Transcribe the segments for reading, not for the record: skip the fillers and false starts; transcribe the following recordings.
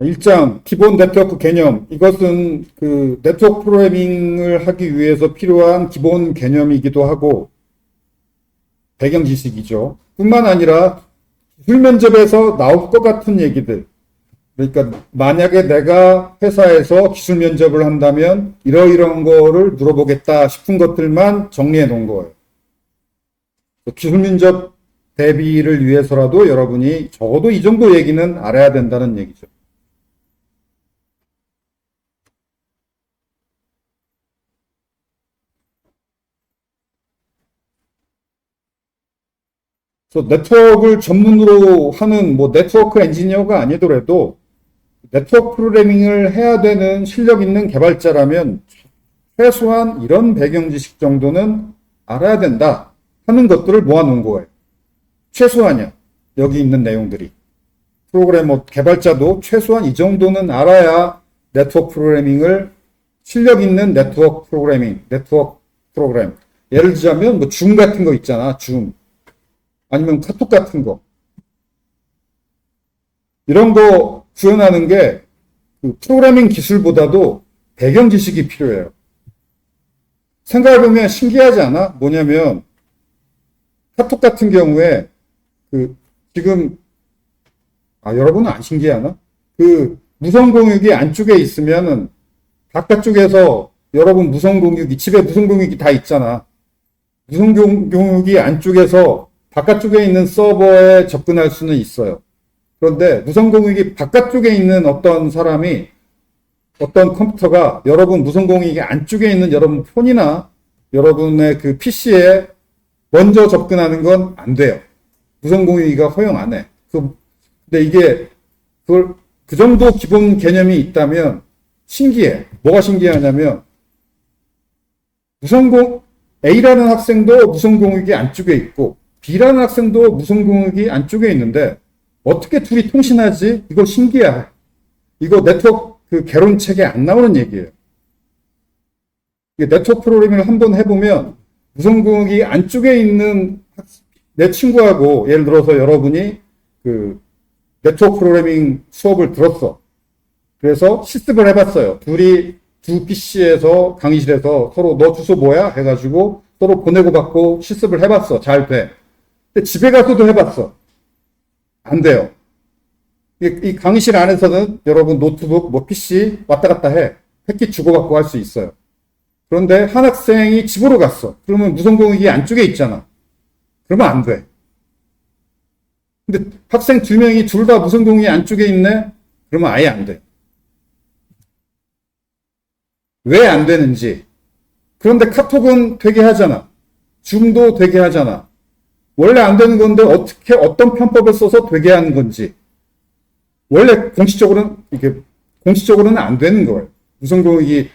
1장 기본 네트워크 개념. 이것은 그 네트워크 프로그래밍을 하기 위해서 필요한 기본 개념이기도 하고 배경 지식이죠. 뿐만 아니라 기술 면접에서 나올 것 같은 얘기들. 그러니까 만약에 내가 회사에서 기술 면접을 한다면 이러이러한 거를 물어보겠다 싶은 것들만 정리해 놓은 거예요. 기술 면접 대비를 위해서라도 여러분이 적어도 이 정도 얘기는 알아야 된다는 얘기죠. 그래서 네트워크를 전문으로 하는 뭐 네트워크 엔지니어가 아니더라도 네트워크 프로그래밍을 해야 되는 실력 있는 개발자라면 최소한 이런 배경 지식 정도는 알아야 된다 하는 것들을 모아놓은 거예요. 최소한이야. 여기 있는 내용들이. 프로그래머 개발자도 최소한 이 정도는 알아야 네트워크 프로그래밍을 실력 있는 네트워크 프로그램. 예를 들자면 뭐 줌 같은 거 있잖아. 줌. 아니면 카톡 같은 거. 이런 거 구현하는 게 그 프로그래밍 기술보다도 배경 지식이 필요해요. 생각해보면 신기하지 않아? 뭐냐면 카톡 같은 경우에 그 지금 여러분은 안 신기하나? 그 무선 공유기 안쪽에 있으면은 바깥쪽에서 여러분 무선 공유기 집에 무선 공유기 다 있잖아. 무선 공유기 안쪽에서 바깥쪽에 있는 서버에 접근할 수는 있어요. 그런데 무선 공유기 바깥쪽에 있는 어떤 사람이 어떤 컴퓨터가 여러분 무선 공유기 안쪽에 있는 여러분 폰이나 여러분의 그 PC에 먼저 접근하는 건 안 돼요. 무선 공유기가 허용 안 해. 근데 이게 그 정도 기본 개념이 있다면 신기해. 뭐가 신기하냐면 A라는 학생도 무선 공유기 안쪽에 있고 B라는 학생도 무선 공유기 안쪽에 있는데 어떻게 둘이 통신하지? 이거 신기해. 이거 네트워크 그 개론책에 안 나오는 얘기예요. 네트워크 프로그래밍을 한번 해보면 무선 공유기 안쪽에 있는 내 친구하고 예를 들어서 여러분이 그 네트워크 프로그래밍 수업을 들었어. 그래서 실습을 해봤어요. 둘이 두 PC에서 강의실에서 서로 너 주소 뭐야? 해가지고 서로 보내고 받고 실습을 해봤어. 잘 돼. 근데 집에 가서도 해봤어. 안 돼요. 이 강의실 안에서는 여러분 노트북, 뭐 PC 왔다 갔다 해. 패킷 주고받고 할 수 있어요. 그런데 한 학생이 집으로 갔어. 그러면 무선 공유기 안쪽에 있잖아. 그러면 안 돼. 근데 학생 2명이 둘 다 무선 공유기 안쪽에 있네? 그러면 아예 안 돼. 왜 안 되는지. 그런데 카톡은 되게 하잖아. 줌도 되게 하잖아. 원래 안 되는 건데 어떻게 어떤 편법을 써서 되게 하는 건지. 원래 공식적으로는 안 되는 거예요. 무선 공유기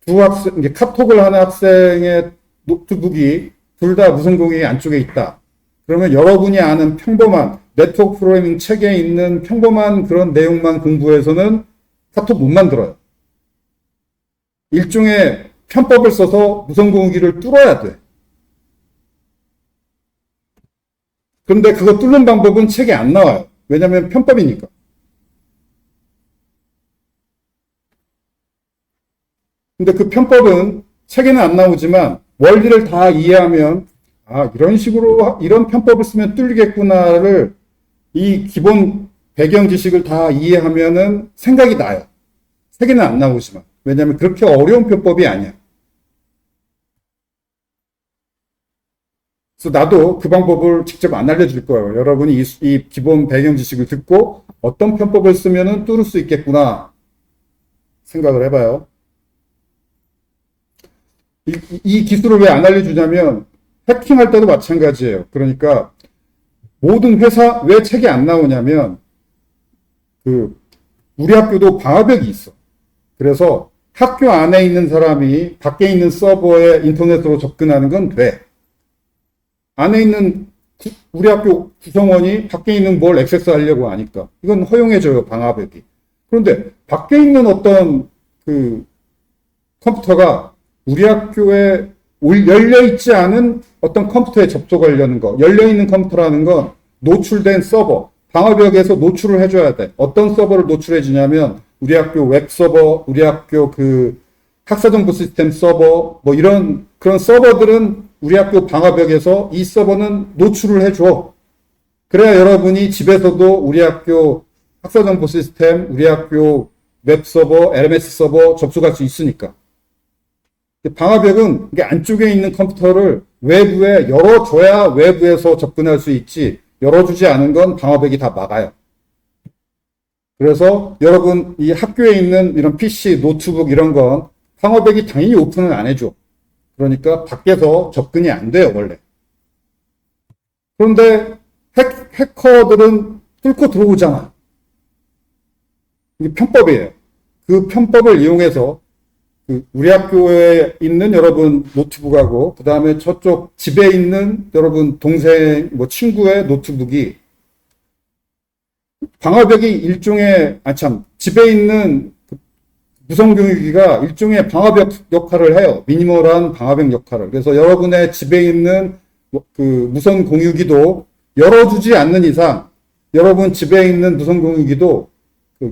이제 카톡을 하는 학생의 노트북이 둘 다 무선 공유기 안쪽에 있다. 그러면 여러분이 아는 평범한 네트워크 프로그래밍 책에 있는 평범한 그런 내용만 공부해서는 카톡 못 만들어요. 일종의 편법을 써서 무선 공유기를 뚫어야 돼. 그런데 그거 뚫는 방법은 책에 안 나와요. 왜냐하면 편법이니까. 근데 그 편법은 책에는 안 나오지만 원리를 다 이해하면 이런 식으로 이런 편법을 쓰면 뚫리겠구나를 이 기본 배경 지식을 다 이해하면은 생각이 나요. 책에는 안 나오지만. 왜냐하면 그렇게 어려운 편법이 아니야. 그래서 나도 그 방법을 직접 안 알려줄 거예요. 여러분이 이 기본 배경 지식을 듣고 어떤 편법을 쓰면은 뚫을 수 있겠구나 생각을 해봐요. 이 기술을 왜 안 알려주냐면 해킹할 때도 마찬가지예요. 그러니까 모든 회사 왜 책이 안 나오냐면 우리 학교도 방화벽이 있어. 그래서 학교 안에 있는 사람이 밖에 있는 서버에 인터넷으로 접근하는 건 돼. 안에 있는 우리 학교 구성원이 밖에 있는 뭘 액세스 하려고 하니까 이건 허용해줘요. 방화벽이. 그런데 밖에 있는 어떤 그 컴퓨터가 우리 학교에 열려있지 않은 어떤 컴퓨터에 접속하려는 거, 열려있는 컴퓨터라는 건 노출된 서버, 방화벽에서 노출을 해줘야 돼. 어떤 서버를 노출해 주냐면 우리 학교 웹 서버, 우리 학교 그 학사정보 시스템 서버 뭐 이런 그런 서버들은 우리 학교 방화벽에서 이 서버는 노출을 해줘. 그래야 여러분이 집에서도 우리 학교 학사정보 시스템, 우리 학교 웹 서버, LMS 서버 접속할 수 있으니까. 방화벽은 이게 안쪽에 있는 컴퓨터를 외부에 열어줘야 외부에서 접근할 수 있지, 열어주지 않은 건 방화벽이 다 막아요. 그래서 여러분 이 학교에 있는 이런 PC, 노트북 이런 건 방화벽이 당연히 오픈은 안 해줘. 그러니까 밖에서 접근이 안 돼요, 원래. 그런데 해커들은 뚫고 들어오잖아. 이게 편법이에요. 그 편법을 이용해서 우리 학교에 있는 여러분 노트북하고 그 다음에 저쪽 집에 있는 여러분 동생 뭐 친구의 노트북이 방화벽이 일종의 집에 있는 무선교육기가 일종의 방화벽 역할을 해요. 미니멀한 방화벽 역할을. 그래서 여러분의 집에 있는 그 무선 공유기도 열어주지 않는 이상, 여러분 집에 있는 무선 공유기도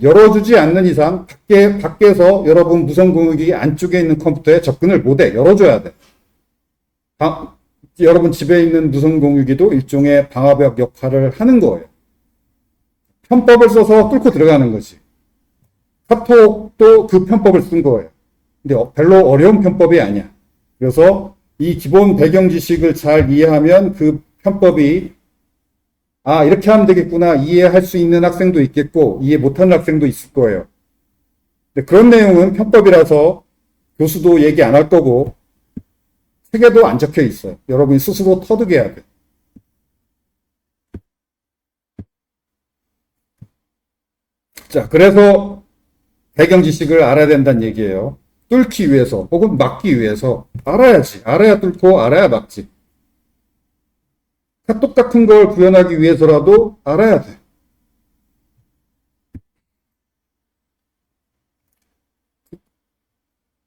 열어주지 않는 이상 밖에서 여러분 무선 공유기 안쪽에 있는 컴퓨터에 접근을 못해. 열어줘야 돼. 여러분 집에 있는 무선 공유기도 일종의 방화벽 역할을 하는 거예요. 편법을 써서 뚫고 들어가는 거지. 카톡도 그 편법을 쓴 거예요. 근데 별로 어려운 편법이 아니야. 그래서 이 기본 배경 지식을 잘 이해하면 그 편법이 이렇게 하면 되겠구나 이해할 수 있는 학생도 있겠고 이해 못하는 학생도 있을 거예요. 근데 그런 내용은 편법이라서 교수도 얘기 안 할 거고 책에도 안 적혀 있어요. 여러분이 스스로 터득해야 돼. 자, 그래서 배경 지식을 알아야 된다는 얘기예요. 뚫기 위해서 혹은 막기 위해서 알아야지. 알아야 뚫고 알아야 막지. 카톡 같은 걸 구현하기 위해서라도 알아야 돼.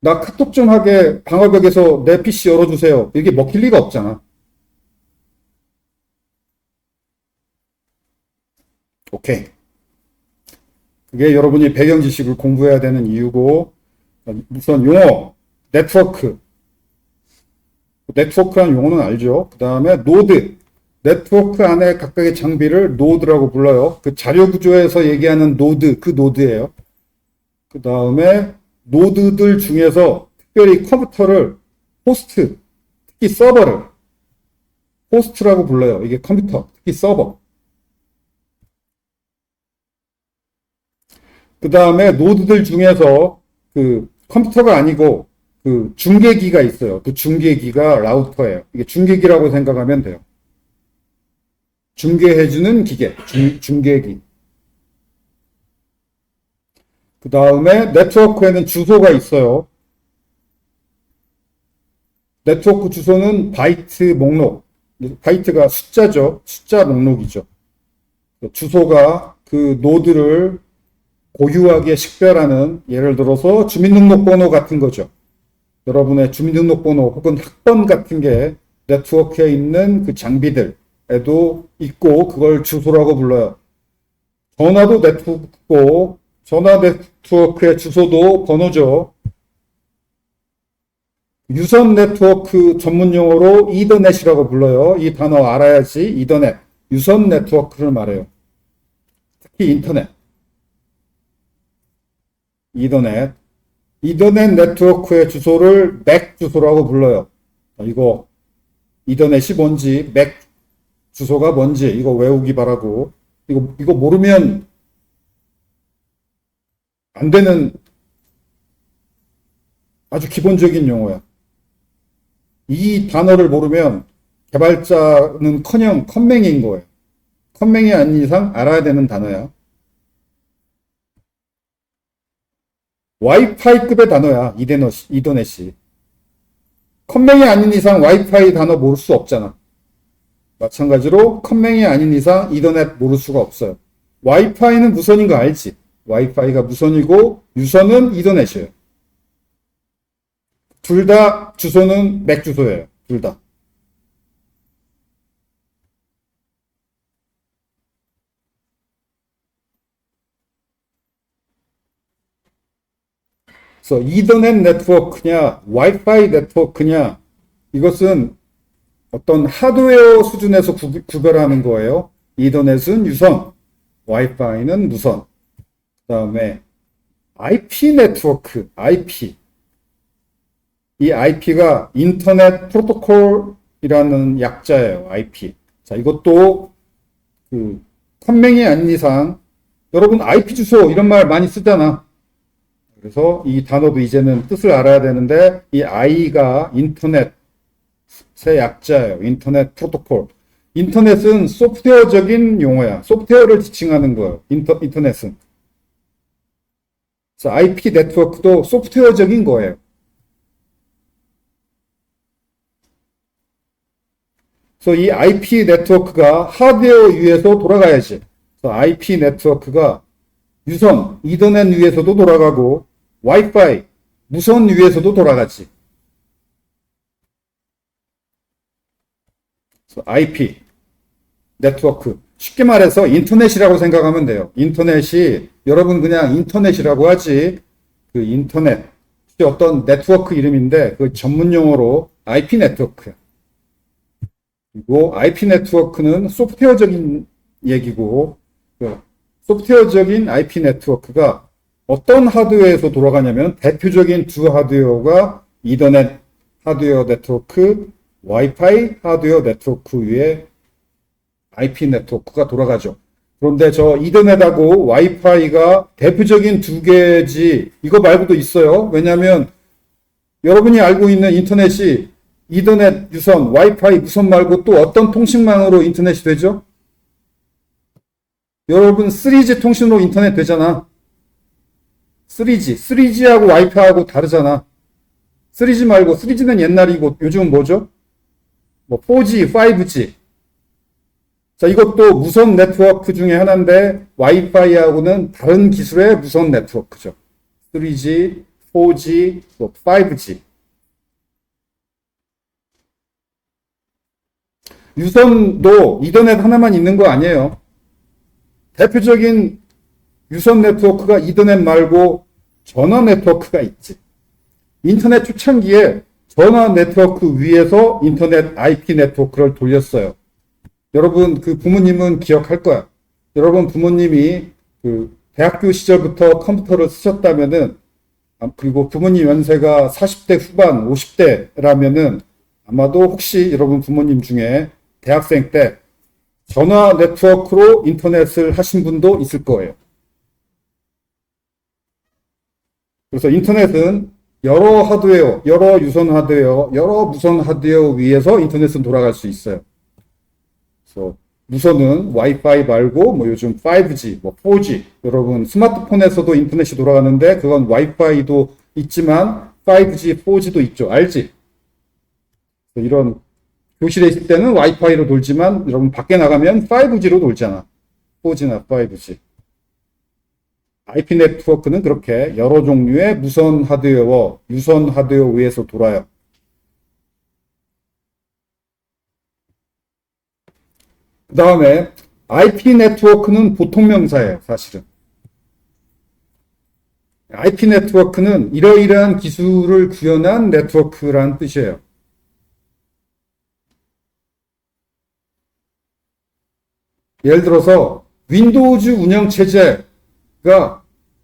나 카톡 좀 하게 방화벽에서 내 PC 열어주세요. 이게 먹힐 리가 없잖아. 오케이. 그게 여러분이 배경 지식을 공부해야 되는 이유고, 우선 용어, 네트워크라는 용어는 알죠. 그 다음에 노드, 네트워크 안에 각각의 장비를 노드라고 불러요. 그 자료 구조에서 얘기하는 노드, 그 노드예요. 그 다음에 노드들 중에서 특별히 컴퓨터를 호스트, 특히 서버를 호스트라고 불러요. 이게 컴퓨터, 특히 서버. 그 다음에 노드들 중에서 그 컴퓨터가 아니고 그 중계기가 있어요. 그 중계기가 라우터예요. 이게 중계기라고 생각하면 돼요. 중계해주는 기계, 중계기. 그 다음에 네트워크에는 주소가 있어요. 네트워크 주소는 바이트 목록. 바이트가 숫자죠. 숫자 목록이죠. 주소가 그 노드를 고유하게 식별하는, 예를 들어서 주민등록번호 같은 거죠. 여러분의 주민등록번호 혹은 학번 같은 게 네트워크에 있는 그 장비들에도 있고 그걸 주소라고 불러요. 전화도 네트워크고 전화 네트워크의 주소도 번호죠. 유선 네트워크 전문 용어로 이더넷이라고 불러요. 이 단어 알아야지. 이더넷, 유선 네트워크를 말해요. 특히 인터넷. 이더넷 네트워크의 주소를 맥 주소라고 불러요. 이거 이더넷이 뭔지, 맥 주소가 뭔지 이거 외우기 바라고. 이거 모르면 안 되는 아주 기본적인 용어야. 이 단어를 모르면 개발자는커녕 컴맹인 거예요. 컴맹이 아닌 이상 알아야 되는 단어야. 와이파이급의 단어야, 이더넷이. 컴맹이 아닌 이상 와이파이 단어 모를 수 없잖아. 마찬가지로 컴맹이 아닌 이상 이더넷 모를 수가 없어요. 와이파이는 무선인 거 알지? 와이파이가 무선이고 유선은 이더넷이에요. 둘 다 주소는 맥 주소예요. 둘 다. 그래서 이더넷 네트워크냐, 와이파이 네트워크냐, 이것은 어떤 하드웨어 수준에서 구별하는 거예요. 이더넷은 유선, 와이파이는 무선. 그 다음에 IP 네트워크, IP. 이 IP가 인터넷 프로토콜이라는 약자예요. IP. 자, 이것도 그 컨맹이 아닌 이상 여러분 IP 주소 이런 말 많이 쓰잖아. 그래서 이 단어도 이제는 뜻을 알아야 되는데 이 I가 인터넷의 약자예요. 인터넷 프로토콜. 인터넷은 소프트웨어적인 용어야. 소프트웨어를 지칭하는 거예요. 인터넷은. 그래서 IP 네트워크도 소프트웨어적인 거예요. 그래서 이 IP 네트워크가 하드웨어 위에서 돌아가야지. 그래서 IP 네트워크가 유선, 이더넷 위에서도 돌아가고 와이파이, 무선 위에서도 돌아가지. 그래서 IP 네트워크. 쉽게 말해서 인터넷이라고 생각하면 돼요. 인터넷이 여러분 그냥 인터넷이라고 하지. 그 인터넷 어떤 네트워크 이름인데 그 전문 용어로 IP 네트워크야. 그리고 IP 네트워크는 소프트웨어적인 얘기고 소프트웨어적인 IP 네트워크가 어떤 하드웨어에서 돌아가냐면 대표적인 두 하드웨어가 이더넷 하드웨어 네트워크, 와이파이 하드웨어 네트워크 위에 IP 네트워크가 돌아가죠. 그런데 저 이더넷하고 와이파이가 대표적인 두 개지 이거 말고도 있어요. 왜냐하면 여러분이 알고 있는 인터넷이 이더넷 유선, 와이파이 무선 말고 또 어떤 통신망으로 인터넷이 되죠? 여러분 3G 통신으로 인터넷 되잖아. 3G하고 와이파이하고 다르잖아. 3G 말고 3G는 옛날이고 요즘은 뭐죠? 뭐 4G, 5G. 자, 이것도 무선 네트워크 중에 하나인데 와이파이하고는 다른 기술의 무선 네트워크죠. 3G, 4G, 5G. 유선도 이더넷 하나만 있는 거 아니에요. 대표적인 유선 네트워크가 이더넷 말고 전화 네트워크가 있지. 인터넷 초창기에 전화 네트워크 위에서 인터넷 IP 네트워크를 돌렸어요. 여러분 그 부모님은 기억할 거야. 여러분 부모님이 그 대학교 시절부터 컴퓨터를 쓰셨다면은 그리고 부모님 연세가 40대 후반, 50대라면은 아마도 혹시 여러분 부모님 중에 대학생 때 전화 네트워크로 인터넷을 하신 분도 있을 거예요. 그래서 인터넷은 여러 하드웨어, 여러 유선 하드웨어, 여러 무선 하드웨어 위에서 인터넷은 돌아갈 수 있어요. 그래서 무선은 와이파이 말고 뭐 요즘 5G, 뭐 4G, 여러분 스마트폰에서도 인터넷이 돌아가는데 그건 와이파이도 있지만 5G, 4G도 있죠. 알지? 이런 교실에 있을 때는 와이파이로 돌지만 여러분 밖에 나가면 5G로 돌잖아. 4G나 5G. IP 네트워크는 그렇게 여러 종류의 무선 하드웨어, 유선 하드웨어 위에서 돌아요. 그 다음에 IP 네트워크는 보통 명사예요, 사실은. IP 네트워크는 이러이러한 기술을 구현한 네트워크라는 뜻이에요. 예를 들어서 윈도우즈 운영체제가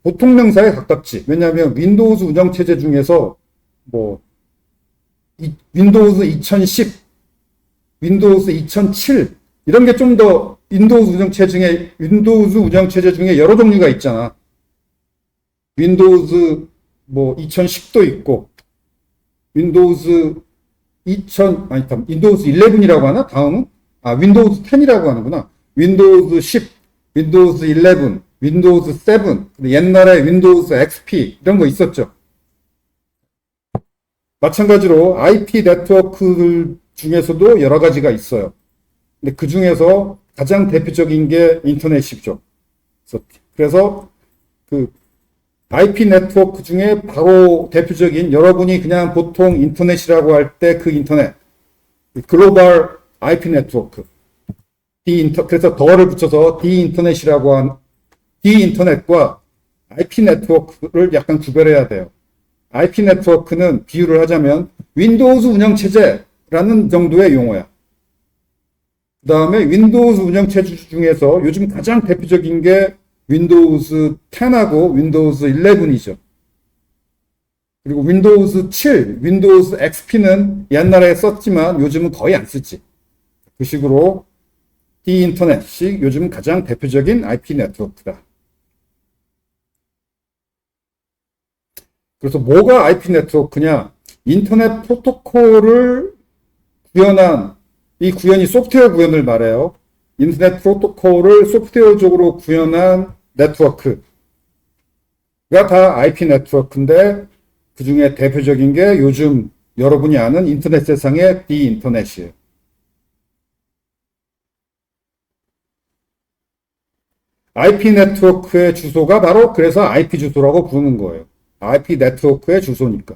보통 명사에 가깝지. 왜냐하면 윈도우즈 운영체제 중에서 뭐 윈도우즈 2010, 윈도우즈 2007 이런 게 좀 더 윈도우즈 운영체제 중에 여러 종류가 있잖아. 윈도우즈 뭐 2010도 있고 윈도우즈 윈도우즈 11이라고 하나? 다음은 윈도우즈 10이라고 하는구나. 윈도우즈 10, 윈도우즈 11, 윈도우즈 7, 옛날에 윈도우즈 XP 이런 거 있었죠. 마찬가지로 IP 네트워크들 중에서도 여러 가지가 있어요. 근데 그 중에서 가장 대표적인 게 인터넷이죠. 그래서 그 IP 네트워크 중에 바로 대표적인 여러분이 그냥 보통 인터넷이라고 할 때 그 인터넷, 글로벌 IP 네트워크. 그래서 더를 붙여서 디인터넷과 IP 네트워크를 약간 구별해야 돼요. IP 네트워크는 비유를 하자면 윈도우즈 운영체제라는 정도의 용어야. 그 다음에 윈도우즈 운영체제 중에서 요즘 가장 대표적인 게 윈도우즈 10하고 윈도우즈 11이죠. 그리고 윈도우즈 7, 윈도우즈 XP는 옛날에 썼지만 요즘은 거의 안 쓰지. 그 식으로 이 인터넷이 요즘 가장 대표적인 IP 네트워크다. 그래서 뭐가 IP 네트워크냐? 인터넷 프로토콜을 구현한, 이 구현이 소프트웨어 구현을 말해요. 인터넷 프로토콜을 소프트웨어적으로 구현한 네트워크가 다 IP 네트워크인데 그 중에 대표적인 게 요즘 여러분이 아는 인터넷 세상의 비인터넷이에요. IP 네트워크의 주소가 바로 그래서 IP 주소라고 부르는 거예요. IP 네트워크의 주소니까.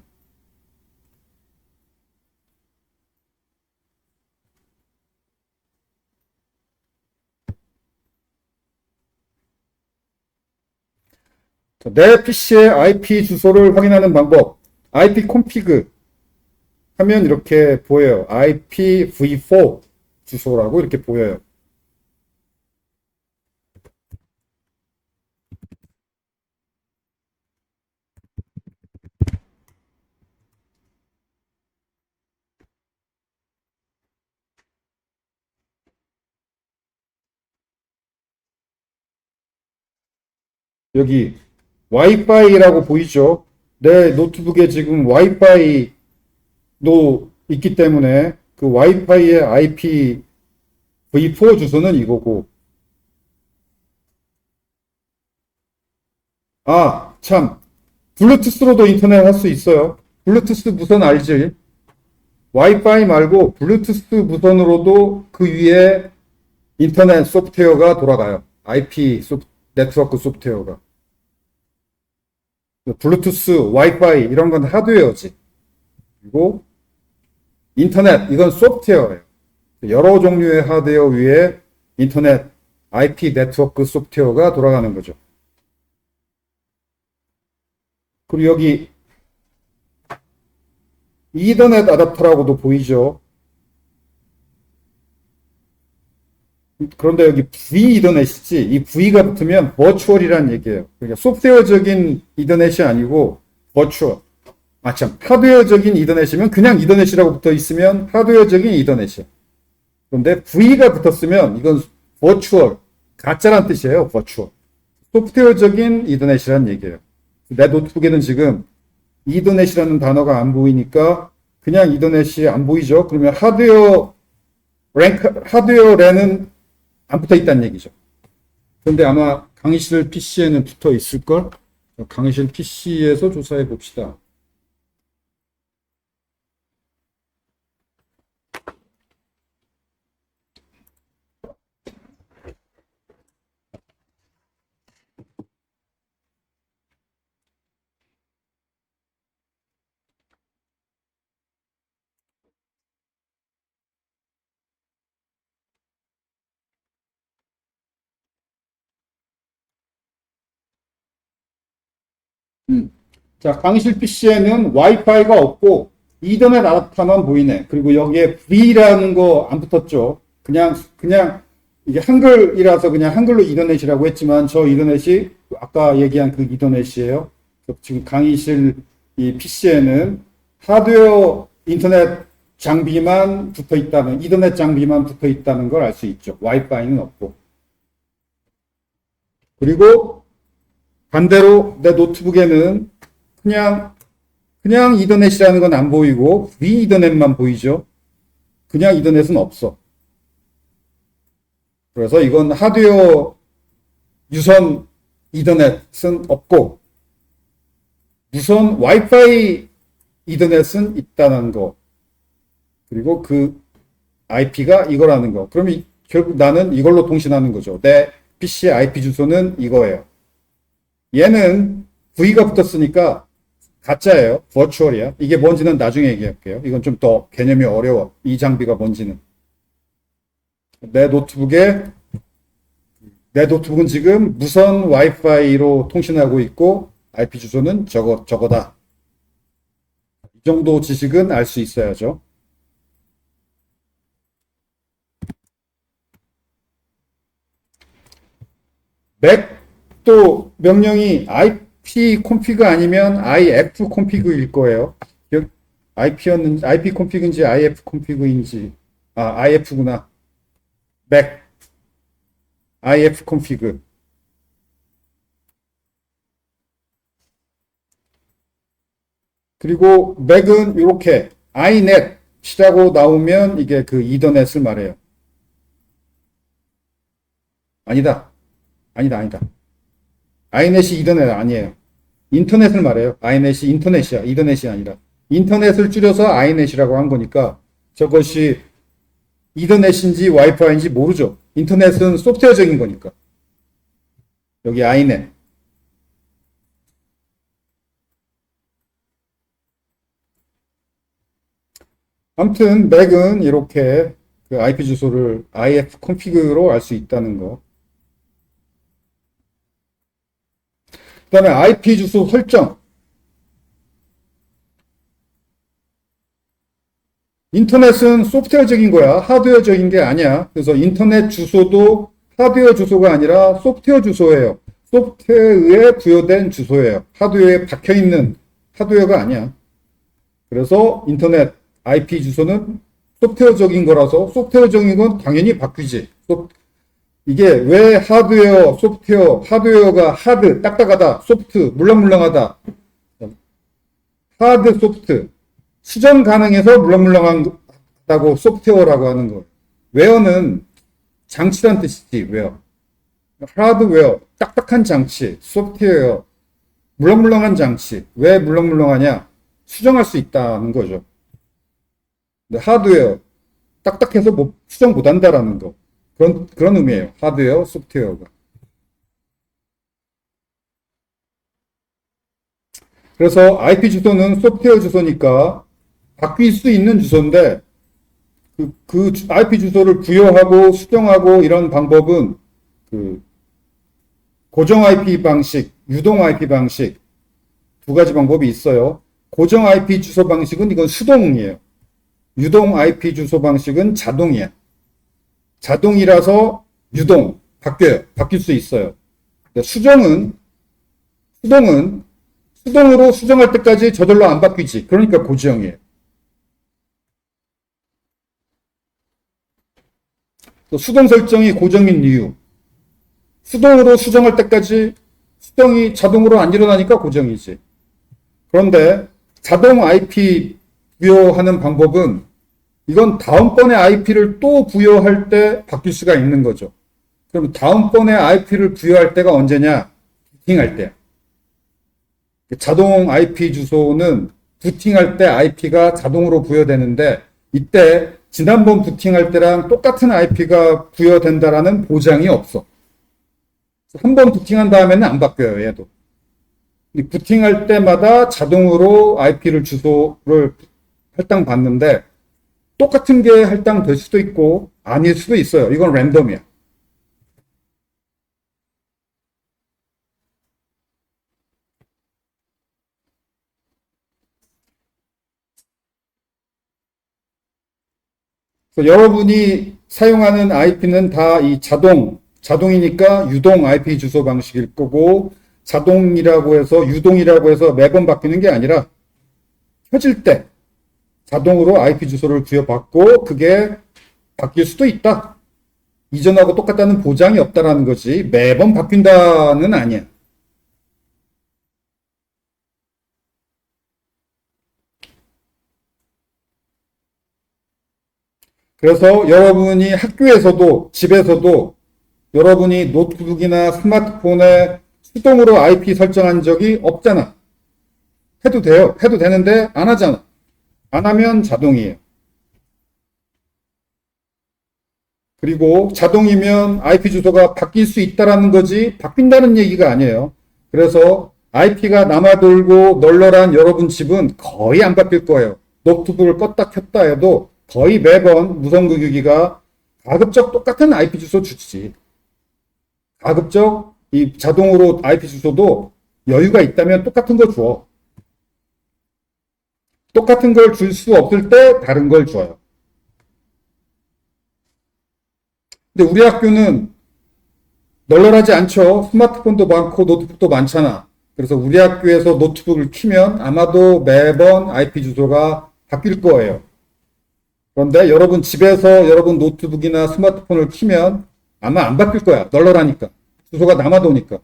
내 PC의 IP 주소를 확인하는 방법. IP config 하면 이렇게 보여요. IPv4 주소라고 이렇게 보여요. 여기 와이파이라고 보이죠? 내 노트북에 지금 와이파이도 있기 때문에 그 와이파이의 IPv4 주소는 이거고. 아, 참. 블루투스로도 인터넷 할 수 있어요. 블루투스 무선 알지? 와이파이 말고 블루투스 무선으로도 그 위에 인터넷 소프트웨어가 돌아가요. 네트워크 소프트웨어가. 블루투스, 와이파이 이런 건 하드웨어지. 그리고 인터넷 이건 소프트웨어예요. 여러 종류의 하드웨어 위에 인터넷 IP 네트워크 소프트웨어가 돌아가는 거죠. 그리고 여기 이더넷 어댑터라고도 보이죠. 그런데 여기 V 이더넷이지. 이 V가 붙으면 버추얼이란 얘기예요. 그러니까 소프트웨어적인 이더넷이 아니고 버추얼. 아 참, 하드웨어적인 이더넷이면 그냥 이더넷이라고 붙어 있으면 하드웨어적인 이더넷이야. 그런데 V가 붙었으면 이건 버추얼, 가짜란 뜻이에요. 버추얼. 소프트웨어적인 이더넷이란 얘기예요. 내 노트북에는 지금 이더넷이라는 단어가 안 보이니까 그냥 이더넷이 안 보이죠. 그러면 하드웨어 랜은 안 붙어 있다는 얘기죠. 그런데 아마 강의실 PC에는 붙어 있을걸? 강의실 PC에서 조사해 봅시다. 자, 강의실 PC에는 와이파이가 없고 이더넷 아답터만 보이네. 그리고 여기에 V라는 거 안 붙었죠. 그냥 이게 한글이라서 그냥 한글로 이더넷이라고 했지만 저 이더넷이 아까 얘기한 그 이더넷이에요. 지금 강의실 이 PC에는 하드웨어 인터넷 장비만 붙어 있다는, 이더넷 장비만 붙어 있다는 걸 알 수 있죠. 와이파이는 없고. 그리고 반대로 내 노트북에는 그냥 이더넷이라는 건 안 보이고 V 이더넷만 보이죠. 그냥 이더넷은 없어. 그래서 이건 하드웨어 유선 이더넷은 없고 무선 와이파이 이더넷은 있다는 거. 그리고 그 IP가 이거라는 거. 그럼 결국 나는 이걸로 통신하는 거죠. 내 PC IP 주소는 이거예요. 얘는 V가 붙었으니까 가짜예요. 버추얼이야. 이게 뭔지는 나중에 얘기할게요. 이건 좀 더 개념이 어려워. 이 장비가 뭔지는. 내 노트북은 지금 무선 와이파이로 통신하고 있고 IP 주소는 저거다. 이 정도 지식은 알 수 있어야죠. 맥도 명령이 IP config 아니면 IF config일 거예요. IP config인지 IF config인지, IF구나. 맥, IF config. 그리고 맥은 이렇게 iNet이라고 나오면 이게 그 이더넷을 말해요. 아니다. iNet이 이더넷 아니에요. 인터넷을 말해요. iNet이 인터넷이야. 이더넷이 아니라. 인터넷을 줄여서 iNet이라고 한 거니까 저것이 이더넷인지 와이파이인지 모르죠. 인터넷은 소프트웨어적인 거니까. 여기 iNet. 아무튼 맥은 이렇게 그 IP 주소를 IF config로 알 수 있다는 거. 그 다음에 IP 주소 설정. 인터넷은 소프트웨어적인 거야. 하드웨어적인 게 아니야. 그래서 인터넷 주소도 하드웨어 주소가 아니라 소프트웨어 주소예요. 소프트웨어에 부여된 주소예요. 하드웨어에 박혀있는 하드웨어가 아니야. 그래서 인터넷 IP 주소는 소프트웨어적인 거라서 소프트웨어적인 건 당연히 바뀌지. 이게 왜 하드웨어, 소프트웨어, 하드웨어가 하드, 딱딱하다, 소프트, 물렁물렁하다. 하드, 소프트. 수정 가능해서 물렁물렁하다고 소프트웨어라고 하는 거예요. 웨어는 장치란 뜻이지, 웨어. 하드웨어, 딱딱한 장치, 소프트웨어, 물렁물렁한 장치. 왜 물렁물렁하냐? 수정할 수 있다는 거죠. 하드웨어, 딱딱해서 수정 못한다라는 거. 그런 의미예요. 하드웨어, 소프트웨어가. 그래서 IP 주소는 소프트웨어 주소니까 바뀔 수 있는 주소인데, 그 IP 주소를 부여하고 수정하고 이런 방법은 고정 IP 방식, 유동 IP 방식 두 가지 방법이 있어요. 고정 IP 주소 방식은 이건 수동이에요. 유동 IP 주소 방식은 자동이야. 자동이라서 유동, 바뀌어요. 바뀔 수 있어요. 수동으로 수정할 때까지 저절로 안 바뀌지. 그러니까 고정이에요. 수동 설정이 고정인 이유. 수동으로 수정할 때까지 수정이 자동으로 안 일어나니까 고정이지. 그런데 자동 IP 부여하는 방법은 이건 다음번에 IP를 또 부여할 때 바뀔 수가 있는 거죠. 그럼 다음번에 IP를 부여할 때가 언제냐? 부팅할 때. 자동 IP 주소는 부팅할 때 IP가 자동으로 부여되는데 이때 지난번 부팅할 때랑 똑같은 IP가 부여된다라는 보장이 없어. 한 번 부팅한 다음에는 안 바뀌어요, 얘도. 부팅할 때마다 자동으로 IP를 주소를 할당받는데 똑같은 게 할당될 수도 있고 아닐 수도 있어요. 이건 랜덤이야. 그래서 여러분이 사용하는 IP는 다 이 자동이니까 유동 IP 주소 방식일 거고 자동이라고 해서 유동이라고 해서 매번 바뀌는 게 아니라 켜질 때 자동으로 IP 주소를 부여받고 그게 바뀔 수도 있다. 이전하고 똑같다는 보장이 없다라는 거지 매번 바뀐다는 아니야. 그래서 여러분이 학교에서도 집에서도 여러분이 노트북이나 스마트폰에 수동으로 IP 설정한 적이 없잖아. 해도 돼요. 해도 되는데 안 하잖아. 안 하면 자동이에요. 그리고 자동이면 IP 주소가 바뀔 수 있다라는 거지 바뀐다는 얘기가 아니에요. 그래서 IP가 남아돌고 널널한 여러분 집은 거의 안 바뀔 거예요. 노트북을 껐다 켰다 해도 거의 매번 무선국유기가 가급적 똑같은 IP 주소 주지. 가급적 이 자동으로 IP 주소도 여유가 있다면 똑같은 거 줘. 똑같은 걸 줄 수 없을 때 다른 걸 줘요. 근데 우리 학교는 널널하지 않죠. 스마트폰도 많고 노트북도 많잖아. 그래서 우리 학교에서 노트북을 키면 아마도 매번 IP 주소가 바뀔 거예요. 그런데 여러분 집에서 여러분 노트북이나 스마트폰을 키면 아마 안 바뀔 거야. 널널하니까. 주소가 남아도니까.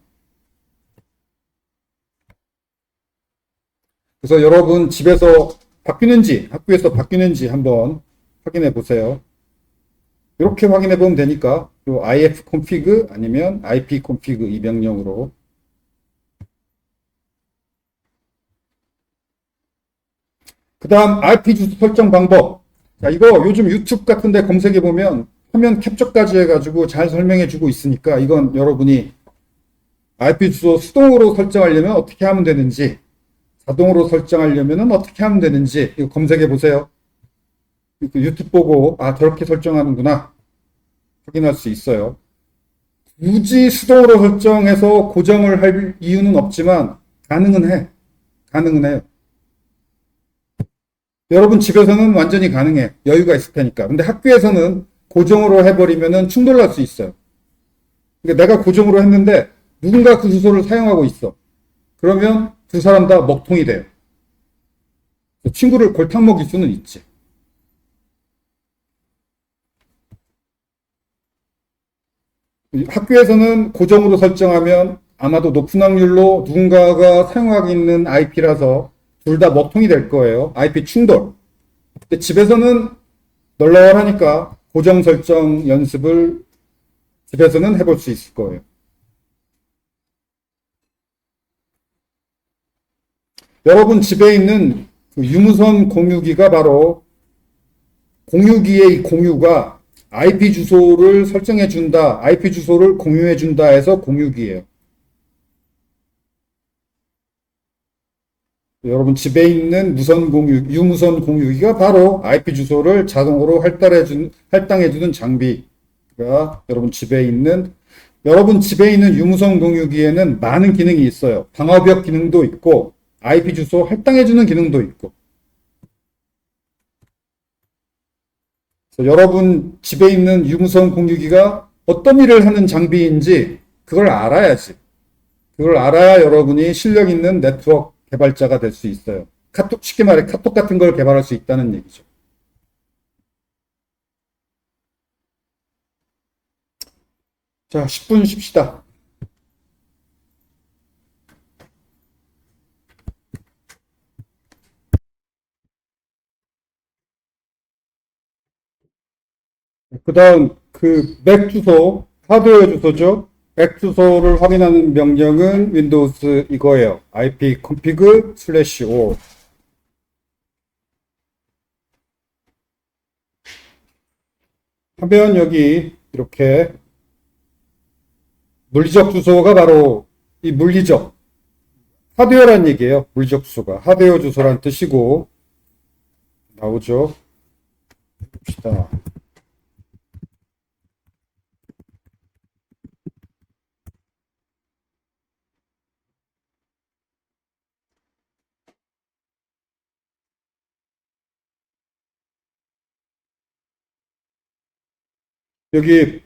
그래서 여러분 집에서 바뀌는지 학교에서 바뀌는지 한번 확인해 보세요. 이렇게 확인해 보면 되니까 요 ifconfig 아니면 ipconfig 이 명령으로 그 다음 IP 주소 설정 방법. 자, 이거 요즘 유튜브 같은 데 검색해 보면 화면 캡처까지 해가지고 잘 설명해 주고 있으니까 이건 여러분이 IP 주소 수동으로 설정하려면 어떻게 하면 되는지 자동으로 설정하려면 어떻게 하면 되는지 이거 검색해 보세요. 유튜브 보고 아 저렇게 설정하는구나 확인할 수 있어요. 굳이 수동으로 설정해서 고정을 할 이유는 없지만 가능은 해. 가능은 해요. 여러분 집에서는 완전히 가능해. 여유가 있을 테니까. 근데 학교에서는 고정으로 해버리면 충돌날 수 있어요. 그러니까 내가 고정으로 했는데 누군가 그 주소를 사용하고 있어. 그러면 두 사람 다 먹통이 돼요. 친구를 골탕 먹일 수는 있지. 학교에서는 고정으로 설정하면 아마도 높은 확률로 누군가가 사용하고 있는 IP라서 둘 다 먹통이 될 거예요. IP 충돌. 근데 집에서는 널널하니까 고정 설정 연습을 집에서는 해볼 수 있을 거예요. 여러분 집에 있는 그 유무선 공유기가 바로 공유기의 공유가 IP 주소를 설정해 준다, IP 주소를 공유해 준다 해서 공유기예요. 여러분 집에 있는 유무선 공유기가 바로 IP 주소를 자동으로 할당해 주는 장비가 여러분 집에 있는 유무선 공유기에는 많은 기능이 있어요. 방화벽 기능도 있고 IP 주소 할당해 주는 기능도 있고. 여러분 집에 있는 유무선 공유기가 어떤 일을 하는 장비인지 그걸 알아야지. 그걸 알아야 여러분이 실력 있는 네트워크 개발자가 될 수 있어요. 쉽게 말해 카톡 같은 걸 개발할 수 있다는 얘기죠. 자, 10분 쉽시다. 그 다음 맥 주소, 하드웨어 주소죠. 맥 주소를 확인하는 명령은 윈도우스 이거예요. ipconfig/o. 하면 여기 이렇게 물리적 주소가 바로 이 물리적 하드웨어란 얘기예요. 물리적 주소가 하드웨어 주소란 뜻이고 나오죠. 봅시다. 여기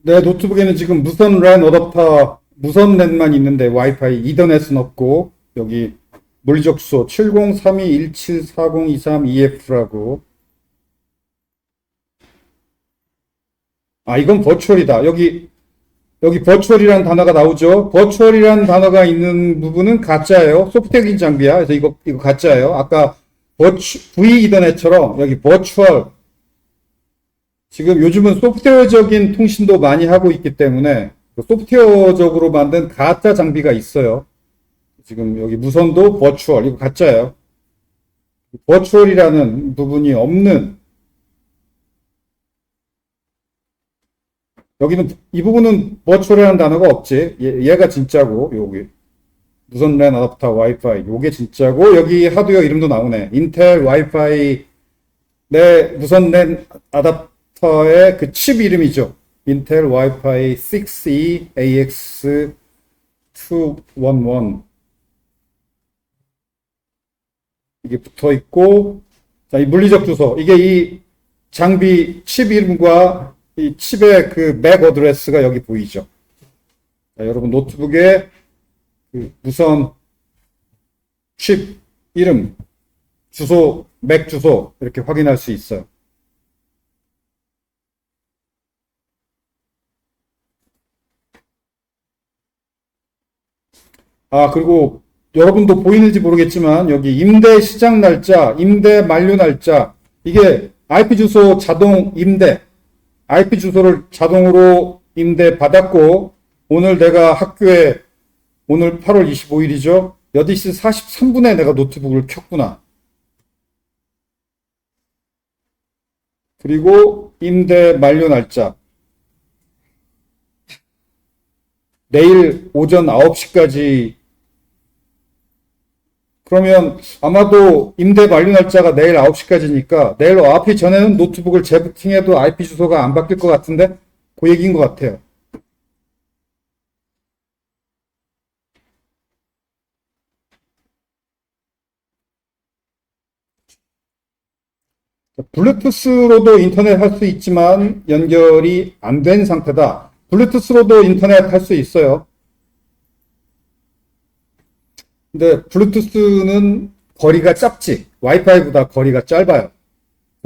내 노트북에는 지금 무선 랜 어댑터, 무선 랜만 있는데 와이파이, 이더넷은 없고 여기 물리적 주소 7032174023EF라고. 아, 이건 버추얼이다. 여기 버추얼이라는 단어가 나오죠. 버추얼이라는 단어가 있는 부분은 가짜예요. 소프트웨어인 장비야. 그래서 이거 가짜예요. 아까 V 이더넷처럼 여기 버추얼. 지금 요즘은 소프트웨어적인 통신도 많이 하고 있기 때문에 소프트웨어적으로 만든 가짜 장비가 있어요. 지금 여기 무선도 버추얼, 이거 가짜예요. 버추얼이라는 부분이 없는, 여기는 이 부분은 버추얼이라는 단어가 없지. 얘가 진짜고, 여기 무선 랜 어댑터 와이파이 요게 진짜고, 여기 하드웨어 이름도 나오네. 인텔 와이파이 내 무선 랜 어댑터의 그 칩 이름이죠. 인텔 와이파이 6E AX211. 이게 붙어 있고, 자, 이 물리적 주소. 이게 이 장비 칩 이름과 이 칩의 그 맥 어드레스가 여기 보이죠. 자, 여러분 노트북에 그 무선 칩 이름, 주소, 맥 주소 이렇게 확인할 수 있어요. 아, 그리고 여러분도 보이는지 모르겠지만 여기 임대 시작 날짜, 임대 만료 날짜 이게 IP 주소 자동 임대, IP 주소를 자동으로 임대 받았고 오늘 내가 학교에 오늘 8월 25일이죠. 8시 43분에 내가 노트북을 켰구나. 그리고 임대 만료 날짜 내일 오전 9시까지. 그러면 아마도 임대 만료 날짜가 내일 9시까지니까 내일 9시 전에는 노트북을 재부팅해도 IP 주소가 안 바뀔 것 같은데 그 얘기인 것 같아요. 블루투스로도 인터넷 할 수 있지만 연결이 안 된 상태다. 블루투스로도 인터넷 할 수 있어요. 근데 블루투스는 거리가 짧지. 와이파이보다 거리가 짧아요.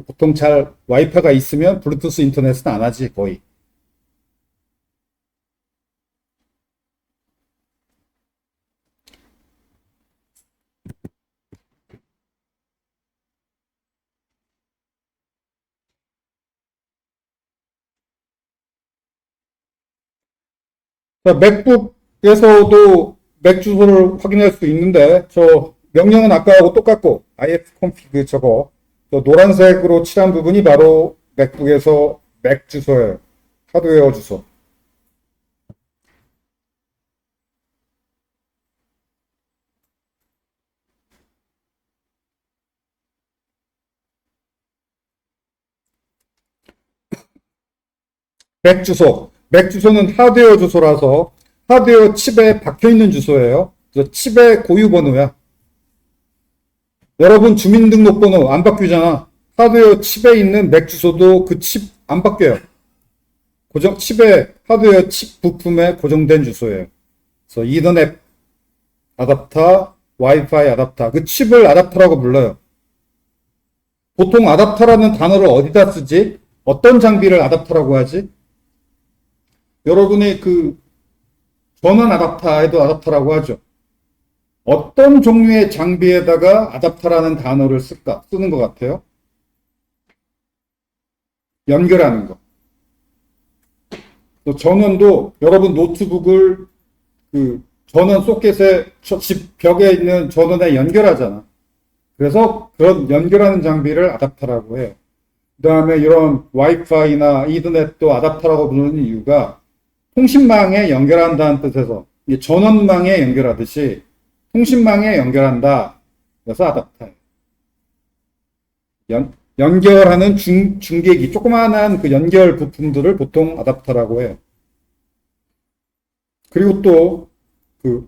보통 잘 와이파이가 있으면 블루투스 인터넷은 안 하지, 거의. 맥북에서도 맥 주소를 확인할 수 있는데 저 명령은 아까하고 똑같고 ifconfig 저거 노란색으로 칠한 부분이 바로 맥북에서 맥 주소예요. 하드웨어 주소. 맥 주소. 맥 주소는 하드웨어 주소라서 하드웨어 칩에 박혀있는 주소예요. 그래서 칩의 고유 번호야. 여러분 주민등록번호 안 바뀌잖아. 하드웨어 칩에 있는 맥 주소도 그 칩 안 바뀌어요. 칩에 하드웨어 칩 부품에 고정된 주소예요. 그래서 이더넷 아답터, 와이파이 아답터, 그 칩을 아답터라고 불러요. 보통 아답터라는 단어를 어디다 쓰지? 어떤 장비를 아답터라고 하지? 여러분이 그 전원 아답터에도 아답터라고 하죠. 어떤 종류의 장비에다가 아답터라는 단어를 쓰는 것 같아요? 연결하는 거. 또 전원도 여러분 노트북을 그 전원 소켓에 집 벽에 있는 전원에 연결하잖아. 그래서 그런 연결하는 장비를 아답터라고 해요. 그 다음에 이런 와이파이나 이더넷도 아답터라고 부르는 이유가 통신망에 연결한다는 뜻에서 전원망에 연결하듯이 통신망에 연결한다. 그래서 아답터예요. 연결하는 중계기, 조그마한 그 연결 부품들을 보통 아답터라고 해요. 그리고 또 그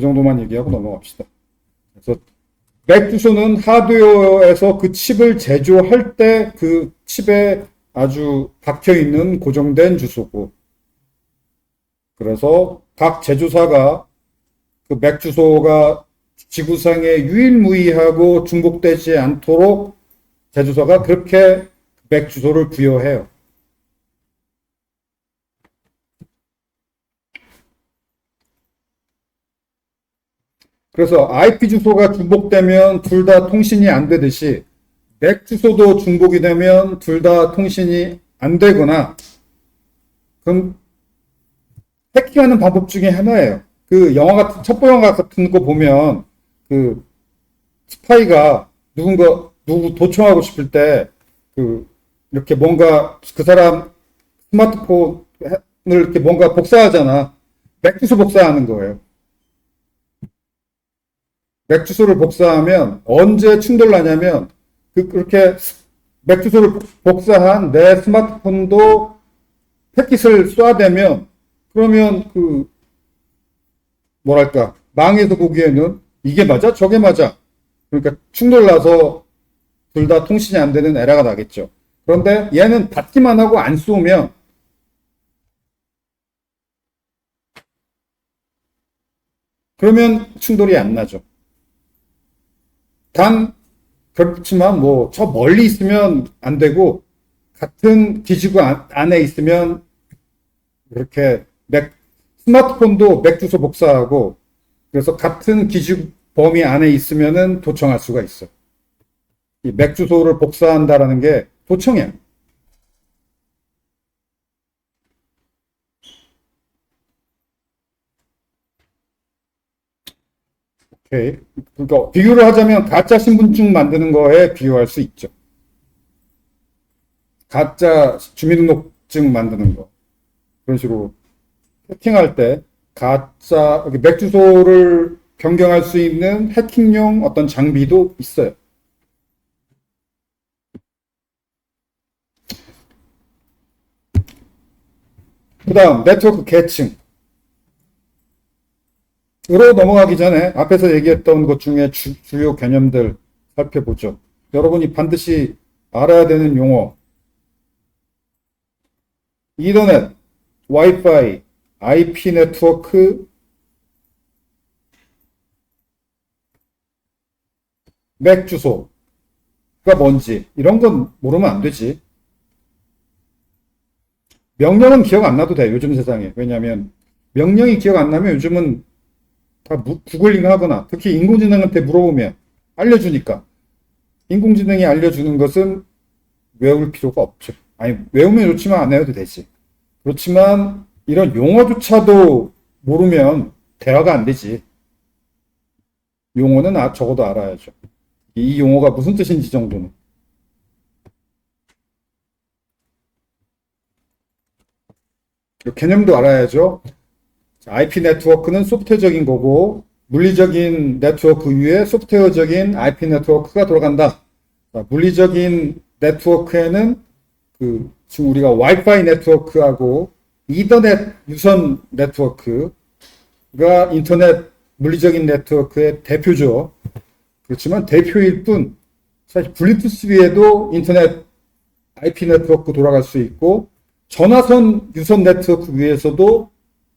정도만 얘기하고 넘어갑시다. 그래서 맥 주소는 하드웨어에서 그 칩을 제조할 때 그 칩에 아주 박혀있는 고정된 주소고, 그래서 각 제조사가 그 맥 주소가 지구상에 유일무이하고 중복되지 않도록 제조사가 그렇게 맥 주소를 부여해요. 그래서 IP 주소가 중복되면 둘 다 통신이 안 되듯이 맥 주소도 중복이 되면 둘 다 통신이 안 되거나, 그럼 해킹하는 방법 중에 하나예요. 그 영화 같은, 첩보 영화 같은 거 보면 그 스파이가 누구 도청하고 싶을 때 이렇게 뭔가 그 사람 스마트폰을 이렇게 뭔가 복사하잖아. 맥 주소 복사하는 거예요. 맥 주소를 복사하면 언제 충돌 나냐면 그렇게 맥 주소를 복사한 내 스마트폰도 패킷을 쏴대면, 그러면 뭐랄까, 망에서 보기에는 이게 맞아? 저게 맞아? 그러니까 충돌 나서 둘 다 통신이 안 되는 에러가 나겠죠. 그런데 얘는 받기만 하고 안 쏘면 그러면 충돌이 안 나죠. 단 그렇지만 뭐 저 멀리 있으면 안 되고 같은 기지구 안에 있으면 이렇게 스마트폰도 맥 주소 복사하고 그래서 같은 기지 범위 안에 있으면은 도청할 수가 있어. 이 맥 주소를 복사한다라는 게 도청이야. 오케이. 그러니까 비교를 하자면 가짜 신분증 만드는 거에 비유할 수 있죠. 가짜 주민등록증 만드는 거. 그런 식으로 해킹할 때 가짜 맥 주소를 변경할 수 있는 해킹용 어떤 장비도 있어요. 그 다음 네트워크 계층. 으로 넘어가기 전에 앞에서 얘기했던 것 중에 주요 개념들 살펴보죠. 여러분이 반드시 알아야 되는 용어. 이더넷, 와이파이, IP 네트워크, 맥 주소가 뭔지 이런 건 모르면 안 되지. 명령은 기억 안 나도 돼, 요즘 세상에. 왜냐하면 명령이 기억 안 나면 요즘은 다 구글링 하거나 특히 인공지능한테 물어보면 알려주니까. 인공지능이 알려주는 것은 외울 필요가 없죠. 아니, 외우면 좋지만 안 외워도 되지. 그렇지만 이런 용어조차도 모르면 대화가 안 되지. 용어는 적어도 알아야죠. 이 용어가 무슨 뜻인지 정도는. 개념도 알아야죠. IP 네트워크는 소프트웨어적인 거고 물리적인 네트워크 위에 소프트웨어적인 IP 네트워크가 돌아간다. 물리적인 네트워크에는 지금 우리가 와이파이 네트워크하고 이더넷 유선 네트워크가 인터넷 물리적인 네트워크의 대표죠. 그렇지만 대표일 뿐 사실 블루투스 위에도 인터넷 IP 네트워크 돌아갈 수 있고 전화선 유선 네트워크 위에서도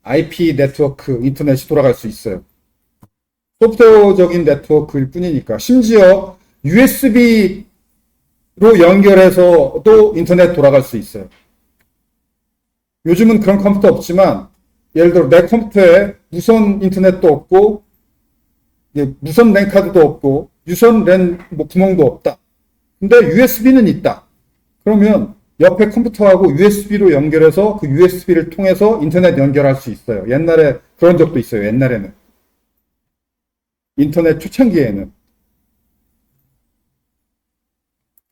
IP 네트워크 인터넷이 돌아갈 수 있어요. 소프트웨어적인 네트워크일 뿐이니까. 심지어 USB로 연결해서도 인터넷 돌아갈 수 있어요. 요즘은 그런 컴퓨터 없지만 예를 들어 내 컴퓨터에 무선 인터넷도 없고 무선 랜 카드도 없고 유선 랜 구멍도 없다. 근데 USB는 있다. 그러면 옆에 컴퓨터하고 USB로 연결해서 그 USB를 통해서 인터넷 연결할 수 있어요. 옛날에 그런 적도 있어요. 옛날에는. 인터넷 초창기에는.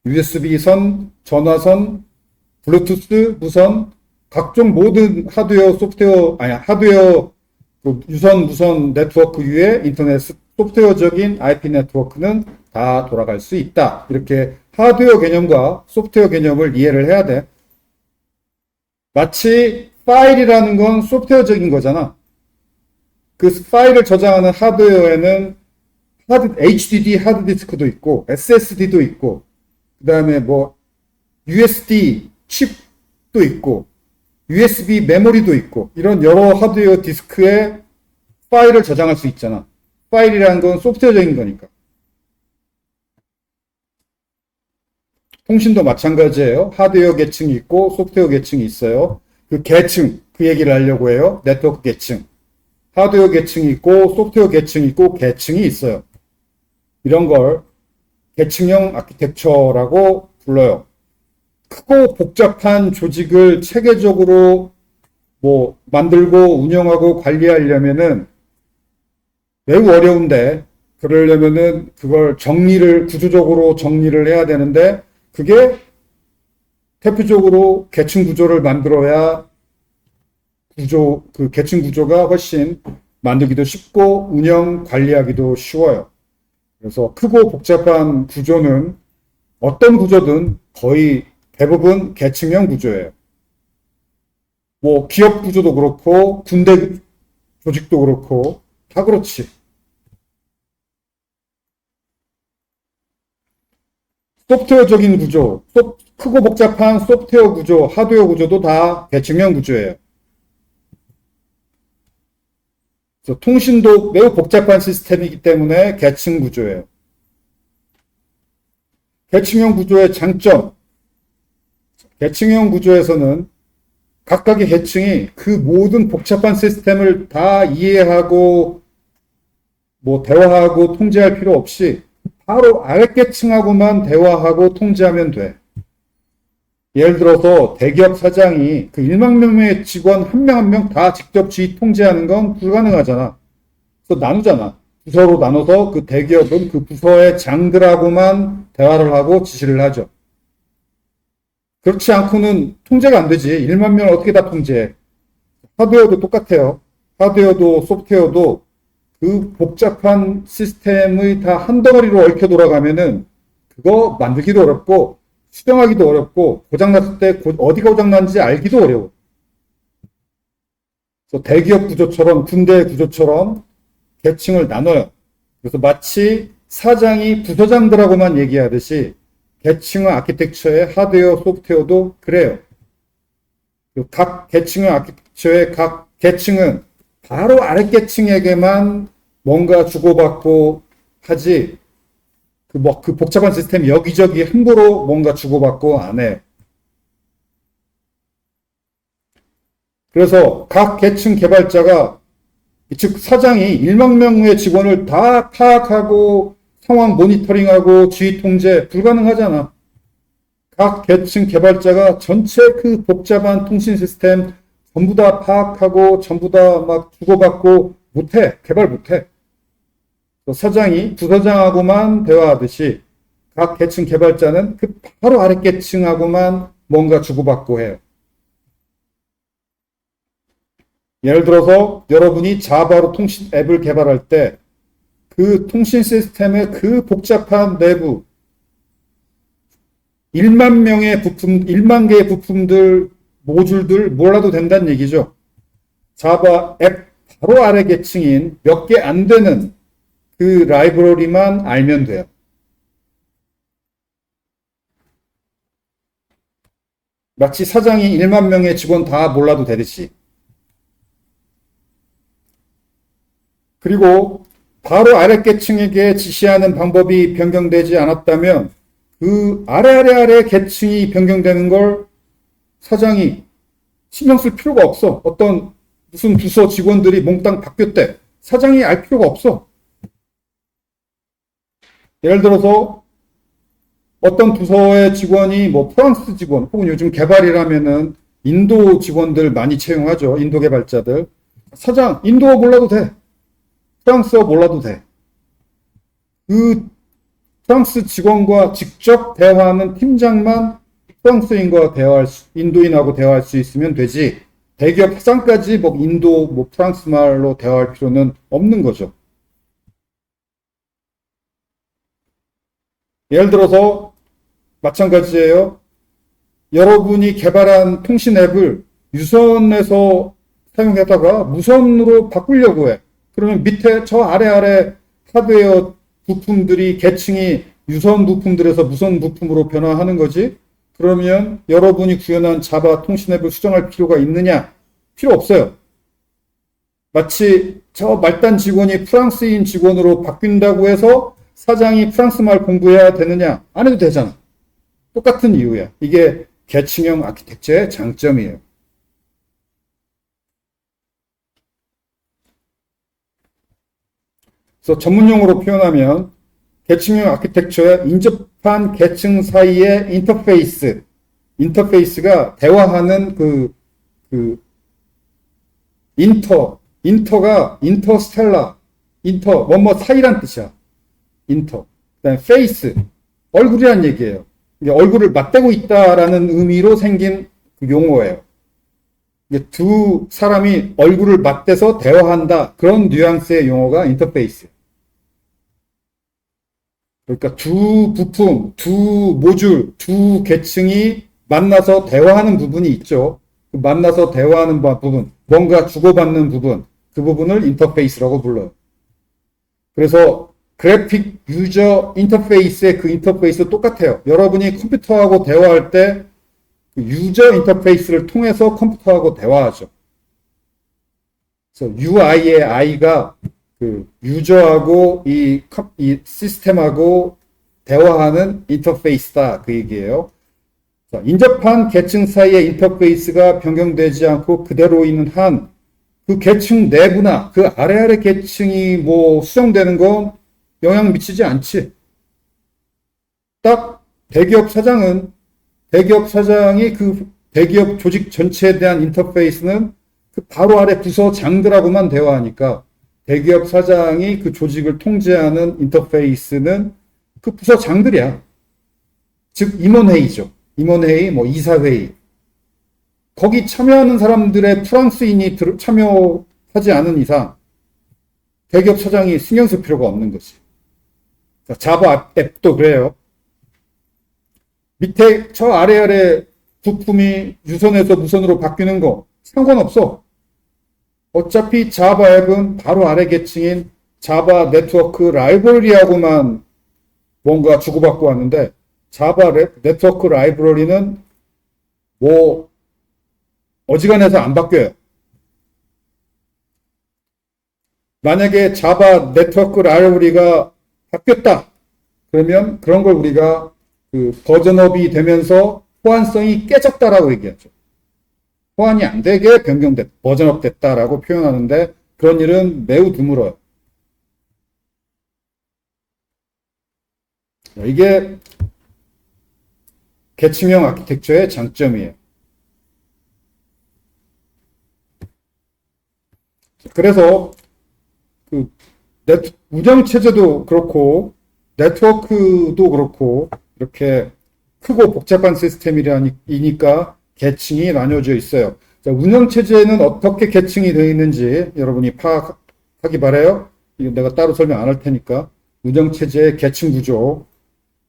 USB선, 전화선, 블루투스, 무선, 각종 모든 하드웨어, 소프트웨어, 아니, 하드웨어, 유선, 무선 네트워크 위에 인터넷 소프트웨어적인 IP 네트워크는 다 돌아갈 수 있다. 이렇게 하드웨어 개념과 소프트웨어 개념을 이해를 해야 돼. 마치 파일이라는 건 소프트웨어적인 거잖아. 그 파일을 저장하는 하드웨어에는 HDD 하드디스크도 있고 SSD도 있고 그 다음에 뭐 USD 칩도 있고 USB 메모리도 있고 이런 여러 하드웨어 디스크에 파일을 저장할 수 있잖아. 파일이라는 건 소프트웨어적인 거니까. 통신도 마찬가지예요. 하드웨어 계층이 있고 소프트웨어 계층이 있어요. 그 계층, 그 얘기를 하려고 해요. 네트워크 계층. 하드웨어 계층이 있고 소프트웨어 계층이 있고 계층이 있어요. 이런 걸 계층형 아키텍처라고 불러요. 크고 복잡한 조직을 체계적으로 만들고 운영하고 관리하려면은 매우 어려운데 그러려면은 그걸 구조적으로 정리를 해야 되는데 그게 대표적으로 계층 구조를 만들어야 그 계층 구조가 훨씬 만들기도 쉽고 운영 관리하기도 쉬워요. 그래서 크고 복잡한 구조는 어떤 구조든 거의 대부분 계층형 구조예요. 기업 구조도 그렇고 군대 조직도 그렇고 다 그렇지. 소프트웨어적인 구조, 크고 복잡한 소프트웨어 구조, 하드웨어 구조도 다 계층형 구조예요. 그래서 통신도 매우 복잡한 시스템이기 때문에 계층 구조예요. 계층형 구조의 장점. 계층형 구조에서는 각각의 계층이 그 모든 복잡한 시스템을 다 이해하고 대화하고 통제할 필요 없이 바로 아랫계층하고만 대화하고 통제하면 돼. 예를 들어서 대기업 사장이 그 1만 명의 직원 한 명 한 명 다 직접 지휘 통제하는 건 불가능하잖아. 그래서 나누잖아. 부서로 나눠서 그 대기업은 그 부서의 장들하고만 대화를 하고 지시를 하죠. 그렇지 않고는 통제가 안 되지. 1만 명을 어떻게 다 통제해. 하드웨어도 똑같아요. 하드웨어도 소프트웨어도 그 복잡한 시스템의 다 한 덩어리로 얽혀 돌아가면은 그거 만들기도 어렵고 수정하기도 어렵고 고장났을 때 어디가 고장났는지 알기도 어려워. 그래서 대기업 구조처럼 군대 구조처럼 계층을 나눠요. 그래서 마치 사장이 부서장들하고만 얘기하듯이 계층의 아키텍처의 하드웨어 소프트웨어도 그래요. 각 계층의 아키텍처의 각 계층은 바로 아랫계층에게만 뭔가 주고받고 하지 그 복잡한 시스템 여기저기 함부로 뭔가 주고받고 안 해요. 그래서 각 계층 개발자가 즉 사장이 1만 명의 직원을 다 파악하고 상황 모니터링하고 지휘 통제 불가능하잖아. 각 계층 개발자가 전체 그 복잡한 통신 시스템 전부 다 파악하고 전부 다 막 주고받고 못해. 개발 못해. 사장이 부서장하고만 대화하듯이 각 계층 개발자는 그 바로 아래 계층하고만 뭔가 주고받고 해요. 예를 들어서 여러분이 자바로 통신 앱을 개발할 때 그 통신 시스템의 그 복잡한 내부 1만 명의 부품, 1만 개의 부품들, 모듈들 몰라도 된다는 얘기죠. 자바 앱 바로 아래 계층인 몇 개 안 되는 그 라이브러리만 알면 돼요. 마치 사장이 1만 명의 직원 다 몰라도 되듯이. 그리고 바로 아랫계층에게 지시하는 방법이 변경되지 않았다면 그 아래 계층이 변경되는 걸 사장이 신경 쓸 필요가 없어. 무슨 부서 직원들이 몽땅 바뀌었대. 사장이 알 필요가 없어. 예를 들어서 어떤 부서의 직원이 프랑스 직원 혹은 요즘 개발이라면은 인도 직원들 많이 채용하죠. 인도 개발자들. 사장, 인도어 몰라도 돼. 프랑스어 몰라도 돼. 그 프랑스 직원과 직접 대화하는 팀장만 프랑스인과 인도인하고 대화할 수 있으면 되지. 대기업 사장까지 인도, 프랑스 말로 대화할 필요는 없는 거죠. 예를 들어서 마찬가지예요. 여러분이 개발한 통신 앱을 유선에서 사용하다가 무선으로 바꾸려고 해. 그러면 밑에 저 아래 하드웨어 부품들이 계층이 유선 부품들에서 무선 부품으로 변화하는 거지. 그러면 여러분이 구현한 자바 통신 앱을 수정할 필요가 있느냐? 필요 없어요. 마치 저 말단 직원이 프랑스인 직원으로 바뀐다고 해서 사장이 프랑스 말 공부해야 되느냐? 안 해도 되잖아. 똑같은 이유야. 이게 계층형 아키텍처의 장점이에요. 그래서 전문용어로 표현하면 계층형 아키텍처의 인접한 계층 사이의 인터페이스가 대화하는 인터가 인터스텔라, 뭐뭐 사이란 뜻이야. 그다음에 페이스, 얼굴이란 얘기예요. 얼굴을 맞대고 있다라는 의미로 생긴 그 용어예요. 두 사람이 얼굴을 맞대서 대화한다. 그런 뉘앙스의 용어가 인터페이스. 그러니까 두 부품, 두 모듈, 두 계층이 만나서 대화하는 부분이 있죠. 만나서 대화하는 부분, 뭔가 주고받는 부분, 그 부분을 인터페이스라고 불러요. 그래서 그래픽 유저 인터페이스의 그 인터페이스 똑같아요. 여러분이 컴퓨터하고 대화할 때 그 유저 인터페이스를 통해서 컴퓨터하고 대화하죠. 그래서 UI의 I가 그 유저하고 이 시스템하고 대화하는 인터페이스다. 그 얘기예요. 자, 인접한 계층 사이의 인터페이스가 변경되지 않고 그대로 있는 한 그 계층 내부나 그 아래 계층이 뭐 수정되는 건 영향 미치지 않지. 딱 대기업 사장이 그 대기업 조직 전체에 대한 인터페이스는 그 바로 아래 부서장들하고만 대화하니까 대기업 사장이 그 조직을 통제하는 인터페이스는 그 부서장들이야. 즉 임원회의죠. 임원회의, 뭐 이사회의. 거기 참여하는 사람들의 프랑스인이 참여하지 않은 이상 대기업 사장이 신경 쓸 필요가 없는 거지. 자바 앱도 그래요. 밑에 저 아래 부품이 유선에서 무선으로 바뀌는 거 상관없어. 어차피 자바 앱은 바로 아래 계층인 자바 네트워크 라이브러리하고만 뭔가 주고받고 왔는데 자바 네트워크 라이브러리는 뭐 어지간해서 안 바뀌어요. 만약에 자바 네트워크 라이브러리가 바뀌었다. 그러면 그런 걸 우리가 그 버전업이 되면서 호환성이 깨졌다라고 얘기하죠. 호환이 안 되게 버전업 됐다라고 표현하는데 그런 일은 매우 드물어요. 이게 계층형 아키텍처의 장점이에요. 그래서 그 운영체제도 그렇고 네트워크도 그렇고 이렇게 크고 복잡한 시스템이니까 계층이 나뉘어져 있어요. 자, 운영체제는 어떻게 계층이 되어 있는지 여러분이 파악하기 바라요. 이거 내가 따로 설명 안 할 테니까. 운영체제의 계층 구조.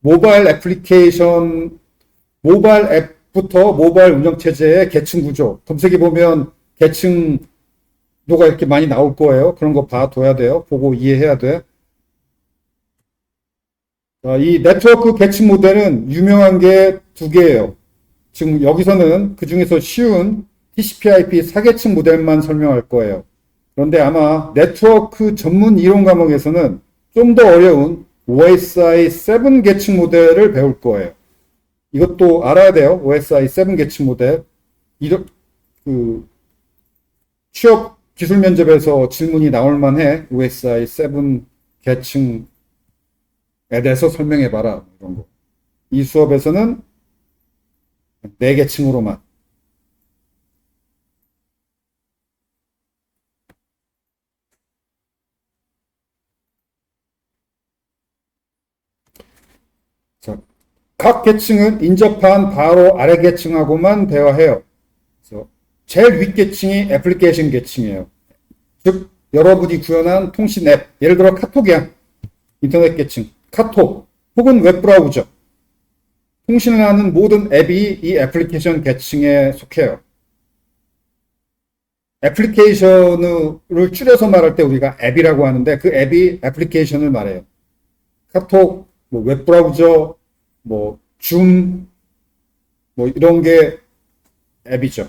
모바일 앱부터 모바일 운영체제의 계층 구조. 검색해 보면 계층도가 이렇게 많이 나올 거예요. 그런 거 봐둬야 돼요. 보고 이해해야 돼. 이 네트워크 계층 모델은 유명한 게 두 개예요. 지금 여기서는 그 중에서 쉬운 TCP/IP 4계층 모델만 설명할 거예요. 그런데 아마 네트워크 전문 이론 과목에서는 좀 더 어려운 OSI 7계층 모델을 배울 거예요. 이것도 알아야 돼요. OSI 7계층 모델. 취업 기술 면접에서 질문이 나올 만해. OSI 7계층에 대해서 설명해봐라. 이런 거. 이 수업에서는 4계층으로만. 자, 각 계층은 인접한 바로 아래 계층하고만 대화해요. 그래서 제일 윗 계층이 애플리케이션 계층이에요. 즉 여러분이 구현한 통신 앱, 예를 들어 카톡이야. 인터넷 계층, 카톡 혹은 웹브라우저. 통신을 하는 모든 앱이 이 애플리케이션 계층에 속해요. 애플리케이션을 줄여서 말할 때 우리가 앱이라고 하는데 그 앱이 애플리케이션을 말해요. 카톡, 뭐 웹브라우저, 뭐 줌, 뭐 이런 게 앱이죠.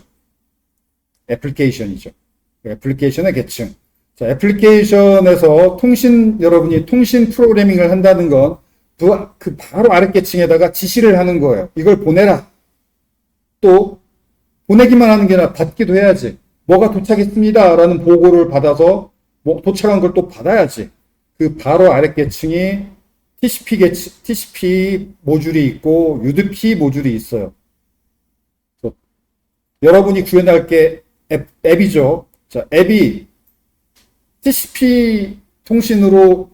애플리케이션이죠. 애플리케이션의 계층. 자, 애플리케이션에서 여러분이 통신 프로그래밍을 한다는 건 그 바로 아래 계층에다가 지시를 하는 거예요. 이걸 보내라. 또 보내기만 하는 게 아니라 받기도 해야지. 뭐가 도착했습니다. 라는 보고를 받아서 도착한 걸 또 받아야지. 그 바로 아래 계층이 TCP 모듈이 있고 UDP 모듈이 있어요. 여러분이 구현할 게 앱이죠. 자, 앱이 TCP 통신으로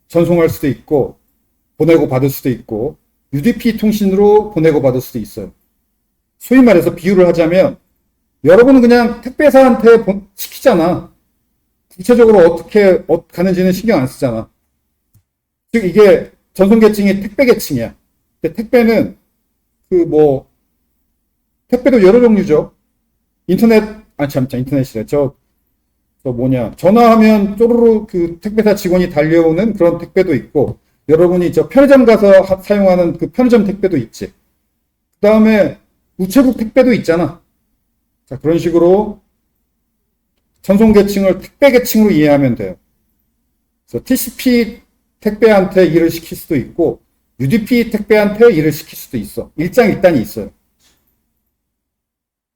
전송할 수도 있고 보내고 받을 수도 있고 UDP 통신으로 보내고 받을 수도 있어요. 소위 말해서 비유를 하자면 여러분은 그냥 택배사한테 시키잖아. 구체적으로 어떻게 가는지는 신경 안 쓰잖아. 즉 이게 전송 계층이 택배 계층이야. 근데 택배는 택배도 여러 종류죠. 인터넷이래. 또 뭐냐, 전화하면 쪼르르 그 택배사 직원이 달려오는 그런 택배도 있고, 여러분이 저 편의점 가서 사용하는 그 편의점 택배도 있지. 그 다음에 우체국 택배도 있잖아. 자, 그런 식으로 전송 계층을 택배 계층으로 이해하면 돼요. 그래서 TCP 택배한테 일을 시킬 수도 있고, UDP 택배한테 일을 시킬 수도 있어. 일장일단이 있어요.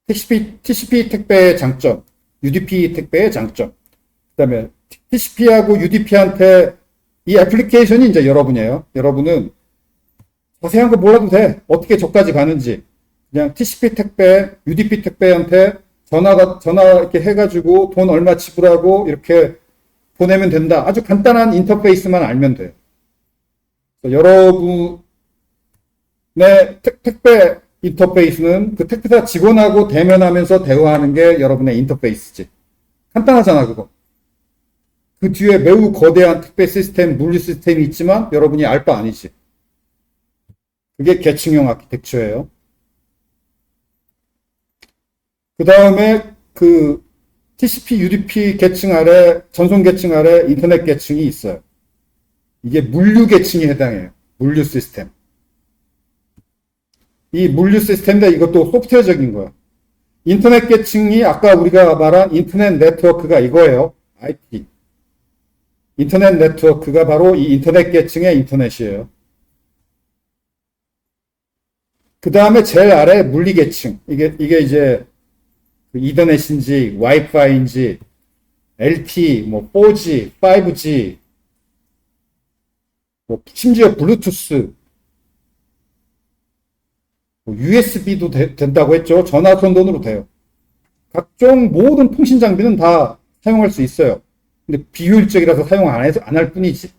TCP 택배의 장점, UDP 택배의 장점. 그 다음에 TCP하고 UDP한테 이 애플리케이션이 이제 여러분이에요. 여러분은 자세한 거 몰라도 돼. 어떻게 저까지 가는지. 그냥 TCP 택배, UDP 택배한테 전화 이렇게 해가지고 돈 얼마 지불하고 이렇게 보내면 된다. 아주 간단한 인터페이스만 알면 돼요. 여러분의 택배 인터페이스는 그 택배사 직원하고 대면하면서 대화하는 게 여러분의 인터페이스지. 간단하잖아, 그거. 그 뒤에 매우 거대한 택배 시스템, 물류 시스템이 있지만 여러분이 알 바 아니지. 그게 계층형 아키텍처예요. 그 다음에 그 TCP, UDP 계층 아래, 전송 계층 아래 인터넷 계층이 있어요. 이게 물류 계층에 해당해요. 물류 시스템. 이 물류 시스템인데 이것도 소프트웨어적인 거야. 인터넷 계층이 아까 우리가 말한 인터넷 네트워크가 이거예요. IP. 인터넷 네트워크가 바로 이 인터넷 계층의 인터넷이에요. 그 다음에 제일 아래 물리 계층. 이게 이제 이더넷인지 와이파이인지 LTE, 뭐 4G, 5G, 뭐 심지어 블루투스, 뭐 USB도 된다고 했죠. 전화선돈으로 돼요. 각종 모든 통신 장비는 다 사용할 수 있어요. 근데 비효율적이라서 사용 안 할 뿐이지.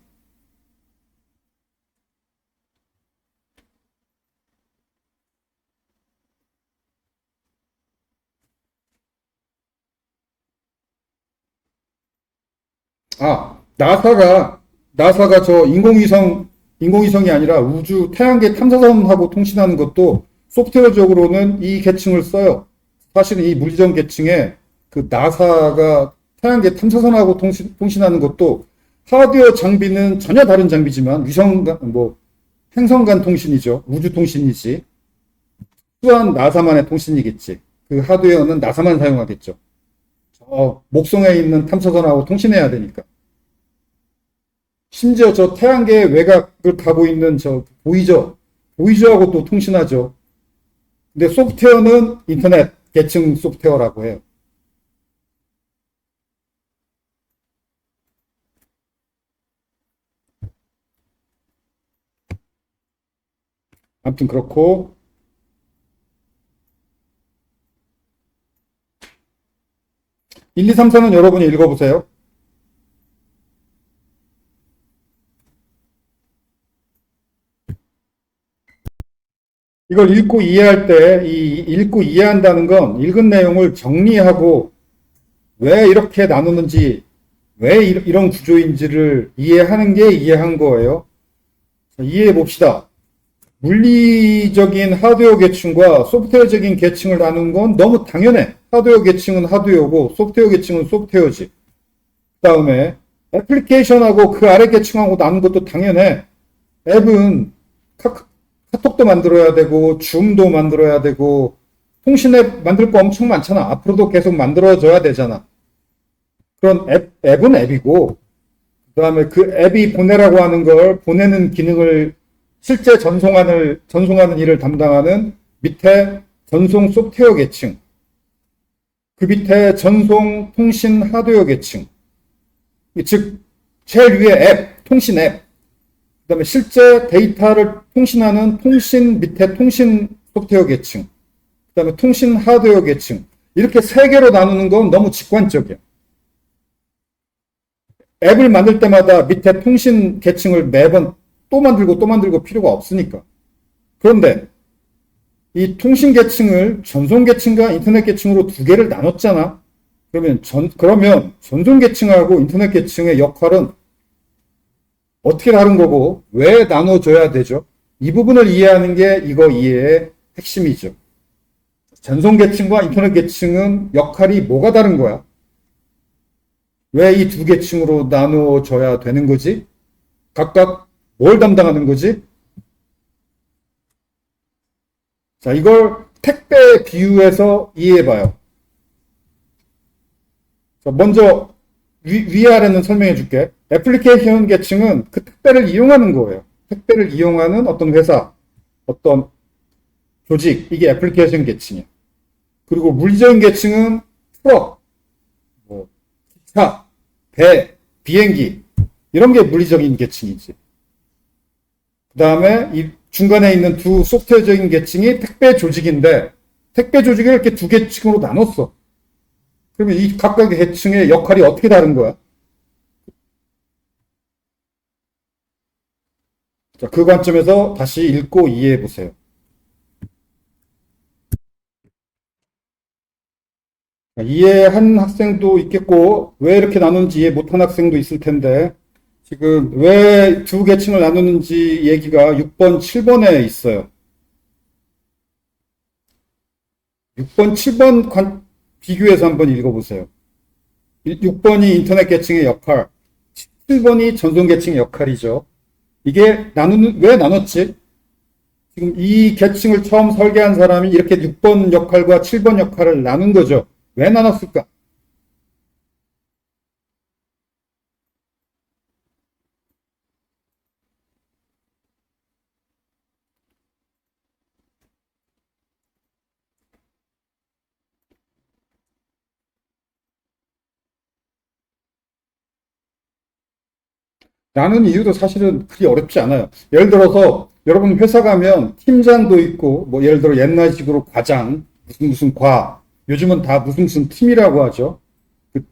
나사가 저 인공위성이 아니라 우주 태양계 탐사선하고 통신하는 것도 소프트웨어적으로는 이 계층을 써요. 사실은 이 물리적 계층에 그 나사가 태양계 탐사선하고 통신하는 것도 하드웨어 장비는 전혀 다른 장비지만 행성 간 통신이죠. 우주 통신이지. 또한 나사만의 통신이겠지. 그 하드웨어는 나사만 사용하겠죠. 목성에 있는 탐사선하고 통신해야 되니까. 심지어 저 태양계 외곽을 가고 있는 저 보이저하고 또 통신하죠. 근데 소프트웨어는 인터넷 계층 소프트웨어라고 해요. 아무튼 그렇고, 1, 2, 3, 4는 여러분이 읽어보세요. 이걸 읽고 이해할 때, 읽고 이해한다는 건 읽은 내용을 정리하고 왜 이렇게 나누는지, 왜 이런 구조인지를 이해하는 게 이해한 거예요. 자, 이해해 봅시다. 물리적인 하드웨어 계층과 소프트웨어적인 계층을 나누는 건 너무 당연해. 하드웨어 계층은 하드웨어고 소프트웨어 계층은 소프트웨어지. 그 다음에 애플리케이션하고 그 아래 계층하고 나눈 것도 당연해. 앱은 카톡도 만들어야 되고 줌도 만들어야 되고 통신앱 만들 거 엄청 많잖아. 앞으로도 계속 만들어져야 되잖아. 그런 앱은 앱이고 그 다음에 그 앱이 보내라고 하는 걸 보내는 기능을 실제 전송하는 일을 담당하는 밑에 전송 소프트웨어 계층, 그 밑에 전송 통신 하드웨어 계층, 즉 제일 위에 앱, 통신 앱, 그 다음에 실제 데이터를 통신하는 통신 밑에 통신 소프트웨어 계층, 그 다음에 통신 하드웨어 계층, 이렇게 세 개로 나누는 건 너무 직관적이야. 앱을 만들 때마다 밑에 통신 계층을 매번 또 만들고 필요가 없으니까. 그런데 이 통신 계층을 전송 계층과 인터넷 계층으로 두 개를 나눴잖아. 그러면 전송 계층하고 인터넷 계층의 역할은 어떻게 다른 거고 왜 나눠줘야 되죠? 이 부분을 이해하는 게 이거 이해의 핵심이죠. 전송 계층과 인터넷 계층은 역할이 뭐가 다른 거야? 왜 이 두 계층으로 나누어져야 되는 거지? 각각 뭘 담당하는 거지? 자, 이걸 택배 비유해서 이해해봐요. 자, 먼저 위아래는 설명해 줄게. 애플리케이션 계층은 그 택배를 이용하는 거예요. 택배를 이용하는 어떤 회사, 어떤 조직, 이게 애플리케이션 계층이에요. 그리고 물리적인 계층은 트럭, 뭐 기차, 배, 비행기 이런 게 물리적인 계층이지. 그 다음에 이 중간에 있는 두 소프트웨어적인 계층이 택배 조직인데 택배 조직을 이렇게 두 계층으로 나눴어. 그러면 이 각각의 계층의 역할이 어떻게 다른 거야? 자, 그 관점에서 다시 읽고 이해해 보세요. 이해한 학생도 있겠고 왜 이렇게 나누는지 이해 못한 학생도 있을 텐데 지금 왜 두 계층을 나누는지 얘기가 6번, 7번에 있어요. 6번, 7번 비교해서 한번 읽어보세요. 6번이 인터넷 계층의 역할, 7번이 전송 계층의 역할이죠. 이게 왜 나눴지? 지금 이 계층을 처음 설계한 사람이 이렇게 6번 역할과 7번 역할을 나눈 거죠. 왜 나눴을까? 나눈 이유도 사실은 그리 어렵지 않아요. 예를 들어서 여러분 회사 가면 팀장도 있고 뭐 예를 들어 옛날식으로 과장, 무슨 과, 요즘은 다 무슨 팀이라고 하죠. 그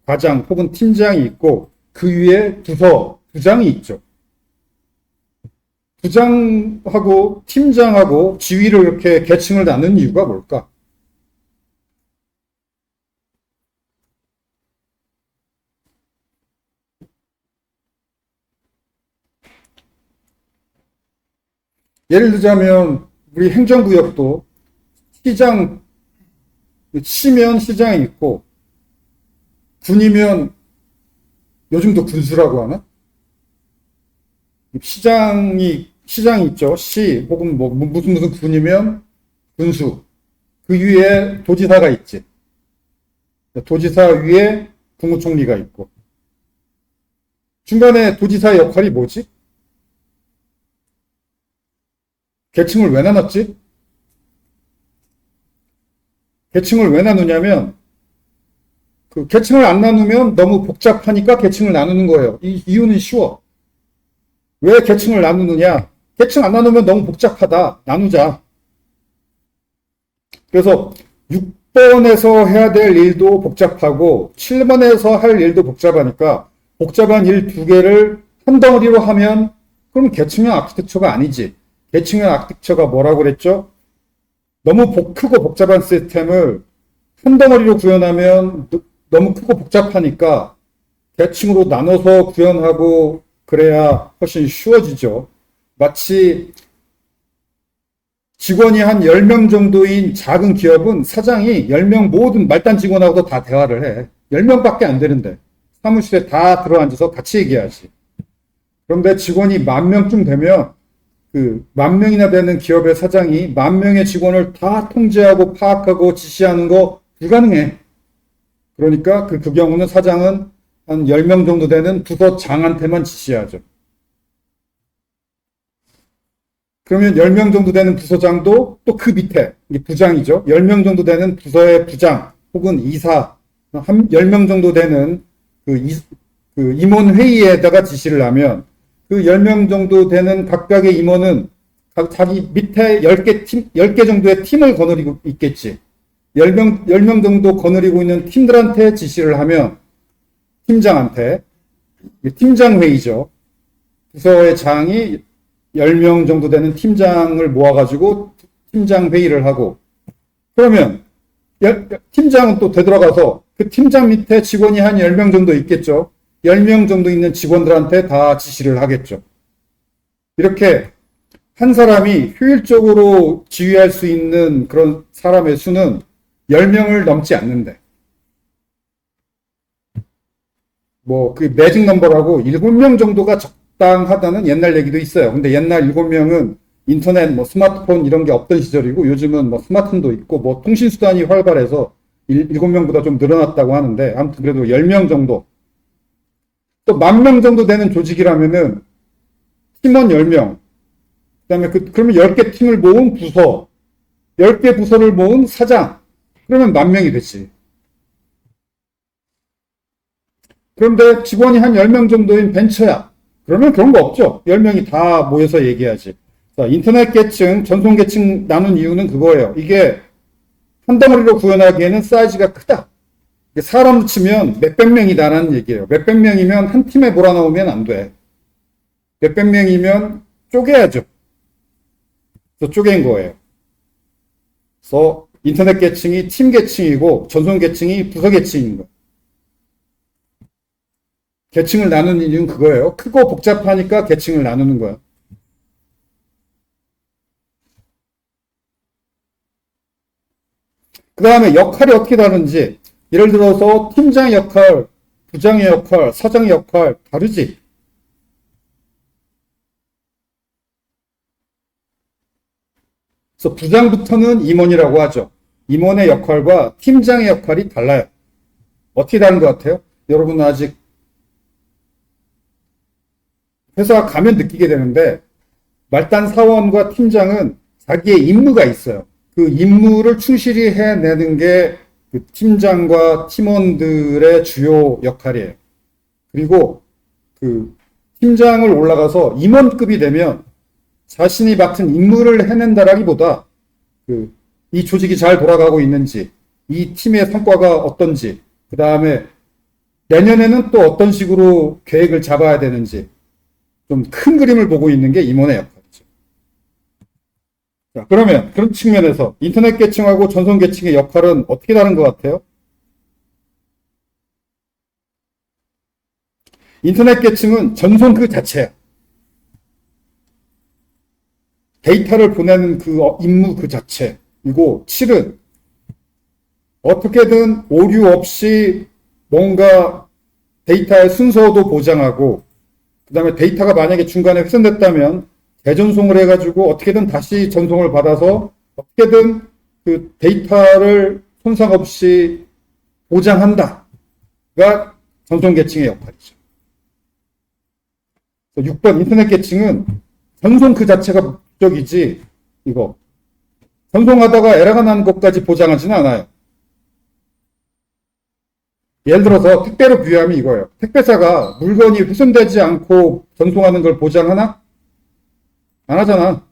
과장 혹은 팀장이 있고 그 위에 부장이 있죠. 부장하고 팀장하고 지위를 이렇게 계층을 나눈 이유가 뭘까? 예를 들자면 우리 행정구역도 시장, 시면 시장이 있고 군이면 요즘도 군수라고 하나? 시장이 있죠. 시 혹은 뭐 무슨 군이면 군수. 그 위에 도지사가 있지. 도지사 위에 국무총리가 있고. 중간에 도지사의 역할이 뭐지? 계층을 왜 나눴지? 계층을 왜 나누냐면 그 계층을 안 나누면 너무 복잡하니까 계층을 나누는 거예요. 이 이유는 쉬워. 왜 계층을 나누느냐? 계층 안 나누면 너무 복잡하다. 나누자. 그래서 6번에서 해야 될 일도 복잡하고 7번에서 할 일도 복잡하니까 복잡한 일 두 개를 한 덩어리로 하면 그럼 계층형 아키텍처가 아니지. 계층형 아키텍처가 뭐라고 그랬죠? 너무 크고 복잡한 시스템을 한 덩어리로 구현하면 너무 크고 복잡하니까 계층으로 나눠서 구현하고 그래야 훨씬 쉬워지죠. 마치 직원이 한 10명 정도인 작은 기업은 사장이 10명 모든 말단 직원하고도 다 대화를 해. 10명밖에 안 되는데 사무실에 다 들어앉아서 같이 얘기하지. 그런데 직원이 10,000명쯤 되면 그 10,000명이나 되는 기업의 사장이 10,000명의 직원을 다 통제하고 파악하고 지시하는 거 불가능해. 그러니까 그 경우는 사장은 한 10명 정도 되는 부서장한테만 지시하죠. 그러면 10명 정도 되는 부서장도 또 그 밑에, 이게 부장이죠. 10명 정도 되는 부서의 부장 혹은 이사, 10명 정도 되는 그 임원회의에다가 지시를 하면 그 10명 정도 되는 각각의 임원은 자기 밑에 10개 정도의 팀을 거느리고 있겠지. 10명 정도 거느리고 있는 팀들한테 지시를 하면 팀장한테, 팀장회의죠. 부서의 장이 10명 정도 되는 팀장을 모아가지고 팀장회의를 하고, 그러면 팀장은 또 되돌아가서 그 팀장 밑에 직원이 한 10명 정도 있겠죠. 10명 정도 있는 직원들한테 다 지시를 하겠죠. 이렇게 한 사람이 효율적으로 지휘할 수 있는 그런 사람의 수는 10명을 넘지 않는데. 뭐 그 매직 넘버라고 7명 정도가 적당하다는 옛날 얘기도 있어요. 근데 옛날 7명은 인터넷, 뭐 스마트폰 이런 게 없던 시절이고 요즘은 뭐 스마트폰도 있고 뭐 통신 수단이 활발해서 7명보다 좀 늘어났다고 하는데 아무튼 그래도 10명 정도 또 10,000명 정도 되는 조직이라면은 팀원 10명 그다음에 그러면 10개 팀을 모은 부서 10개 부서를 모은 사장 그러면 10,000명이 됐지. 그런데 직원이 한 10명 정도인 벤처야. 그러면 그런 거 없죠. 10명이 다 모여서 얘기하지. 자, 인터넷 계층, 전송 계층 나눈 이유는 그거예요. 이게 한 덩어리로 구현하기에는 사이즈가 크다. 사람으로 치면 몇백 명이다라는 얘기예요. 몇백 명이면 한 팀에 몰아넣으면 안 돼. 몇백 명이면 쪼개야죠. 그래서 쪼갠 거예요. 그래서 인터넷 계층이 팀 계층이고 전송 계층이 부서 계층인 거예요. 계층을 나누는 이유는 그거예요. 크고 복잡하니까 계층을 나누는 거야. 그 다음에 역할이 어떻게 다른지 예를 들어서 팀장의 역할, 부장의 역할, 사장의 역할 다르지. 그래서 부장부터는 임원이라고 하죠. 임원의 역할과 팀장의 역할이 달라요. 어떻게 다른 것 같아요? 여러분은 아직 회사 가면 느끼게 되는데 말단 사원과 팀장은 자기의 임무가 있어요. 그 임무를 충실히 해내는 게 그 팀장과 팀원들의 주요 역할이에요. 그리고 그 팀장을 올라가서 임원급이 되면 자신이 맡은 임무를 해낸다라기보다 이 조직이 잘 돌아가고 있는지, 이 팀의 성과가 어떤지, 그 다음에 내년에는 또 어떤 식으로 계획을 잡아야 되는지 좀 큰 그림을 보고 있는 게 임원의 역할이죠. 자, 그러면 그런 측면에서 인터넷 계층하고 전송 계층의 역할은 어떻게 다른 것 같아요? 인터넷 계층은 전송 그 자체야. 데이터를 보내는 그 임무 그 자체이고 7은 어떻게든 오류 없이 뭔가 데이터의 순서도 보장하고 그 다음에 데이터가 만약에 중간에 훼손됐다면 재전송을 해가지고 어떻게든 다시 전송을 받아서 어떻게든 그 데이터를 손상 없이 보장한다가 전송 계층의 역할이죠. 6번 인터넷 계층은 전송 그 자체가 목적이지 이거 전송하다가 에러가 나는 것까지 보장하지는 않아요. 예를 들어서 택배로 비유하면 이거예요. 택배사가 물건이 훼손되지 않고 전송하는 걸 보장하나? 안 하잖아.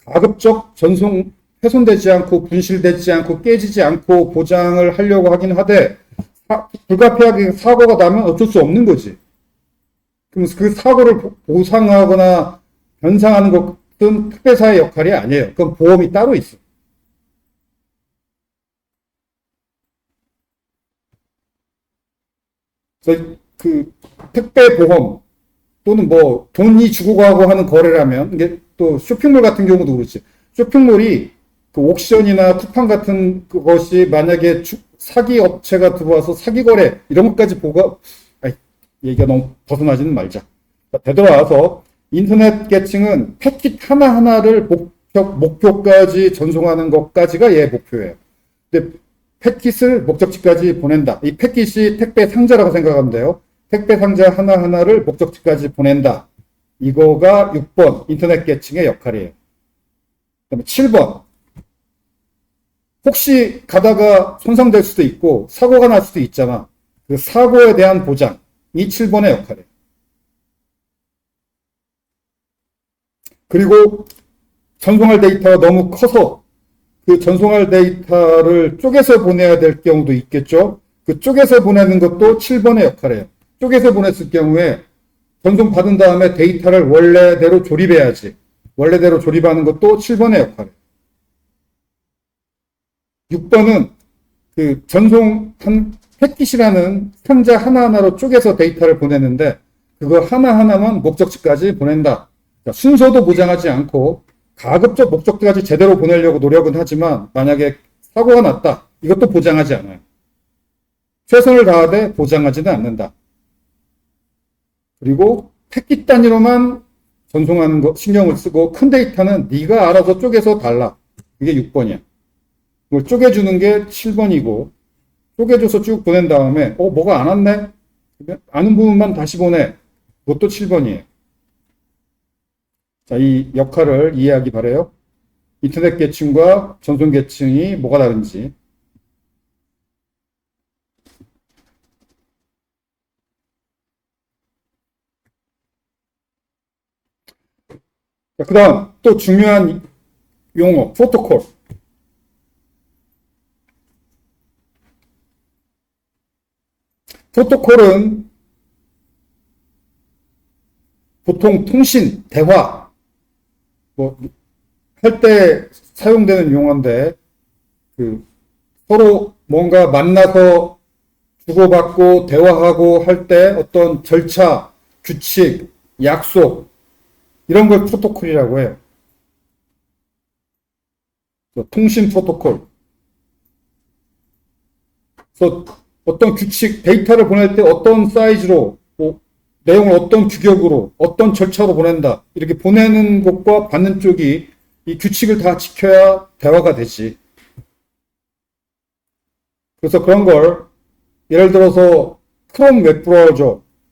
가급적 전송 훼손되지 않고 분실되지 않고 깨지지 않고 보장을 하려고 하긴 하되 불가피하게 사고가 나면 어쩔 수 없는 거지. 그럼 그 사고를 보상하거나 변상하는 것은 택배사의 역할이 아니에요. 그건 보험이 따로 있어. 그 택배 보험 또는 뭐 돈이 주고 가고 하는 거래라면 이게 또 쇼핑몰 같은 경우도 그렇지. 쇼핑몰이 그 옥션이나 쿠팡 같은 것이 만약에 사기 업체가 들어와서 사기 거래 이런 것까지 보고 얘기가 너무 벗어나지는 말자. 되돌아와서 인터넷 계층은 패킷 하나하나를 목표까지 전송하는 것까지가 얘의 목표예요. 근데 패킷을 목적지까지 보낸다. 이 패킷이 택배 상자라고 생각하면 돼요. 택배 상자 하나하나를 목적지까지 보낸다. 이거가 6번 인터넷 계층의 역할이에요. 그다음에 7번 혹시 가다가 손상될 수도 있고 사고가 날 수도 있잖아. 그 사고에 대한 보장 이 7번의 역할이에요. 그리고 전송할 데이터가 너무 커서 그 전송할 데이터를 쪼개서 보내야 될 경우도 있겠죠. 그 쪼개서 보내는 것도 7번의 역할이에요. 쪼개서 보냈을 경우에 전송 받은 다음에 데이터를 원래대로 조립해야지. 원래대로 조립하는 것도 7번의 역할이에요. 6번은 그 전송한 패킷이라는 상자 하나하나로 쪼개서 데이터를 보내는데 그거 하나하나만 목적지까지 보낸다. 순서도 보장하지 않고 가급적 목적지까지 제대로 보내려고 노력은 하지만 만약에 사고가 났다. 이것도 보장하지 않아요. 최선을 다하되 보장하지는 않는다. 그리고 패킷 단위로만 전송하는 거 신경을 쓰고 큰 데이터는 네가 알아서 쪼개서 달라. 이게 6번이야. 이걸 쪼개주는 게 7번이고 쪼개줘서 쭉 보낸 다음에 뭐가 안 왔네? 아는 부분만 다시 보내. 그것도 7번이에요. 자, 이 역할을 이해하기 바래요. 인터넷 계층과 전송 계층이 뭐가 다른지. 그 다음 또 중요한 용어, 프로토콜. 프로토콜은 보통 통신, 대화, 할 때 사용되는 용어인데, 서로 뭔가 만나서 주고받고 대화하고 할 때 어떤 절차, 규칙, 약속, 이런 걸 프로토콜이라고 해요. 통신 프로토콜. 그래서 어떤 규칙, 데이터를 보낼 때 어떤 사이즈로, 내용을 어떤 규격으로, 어떤 절차로 보낸다. 이렇게 보내는 것과 받는 쪽이 이 규칙을 다 지켜야 대화가 되지. 그래서 그런 걸, 예를 들어서 크롬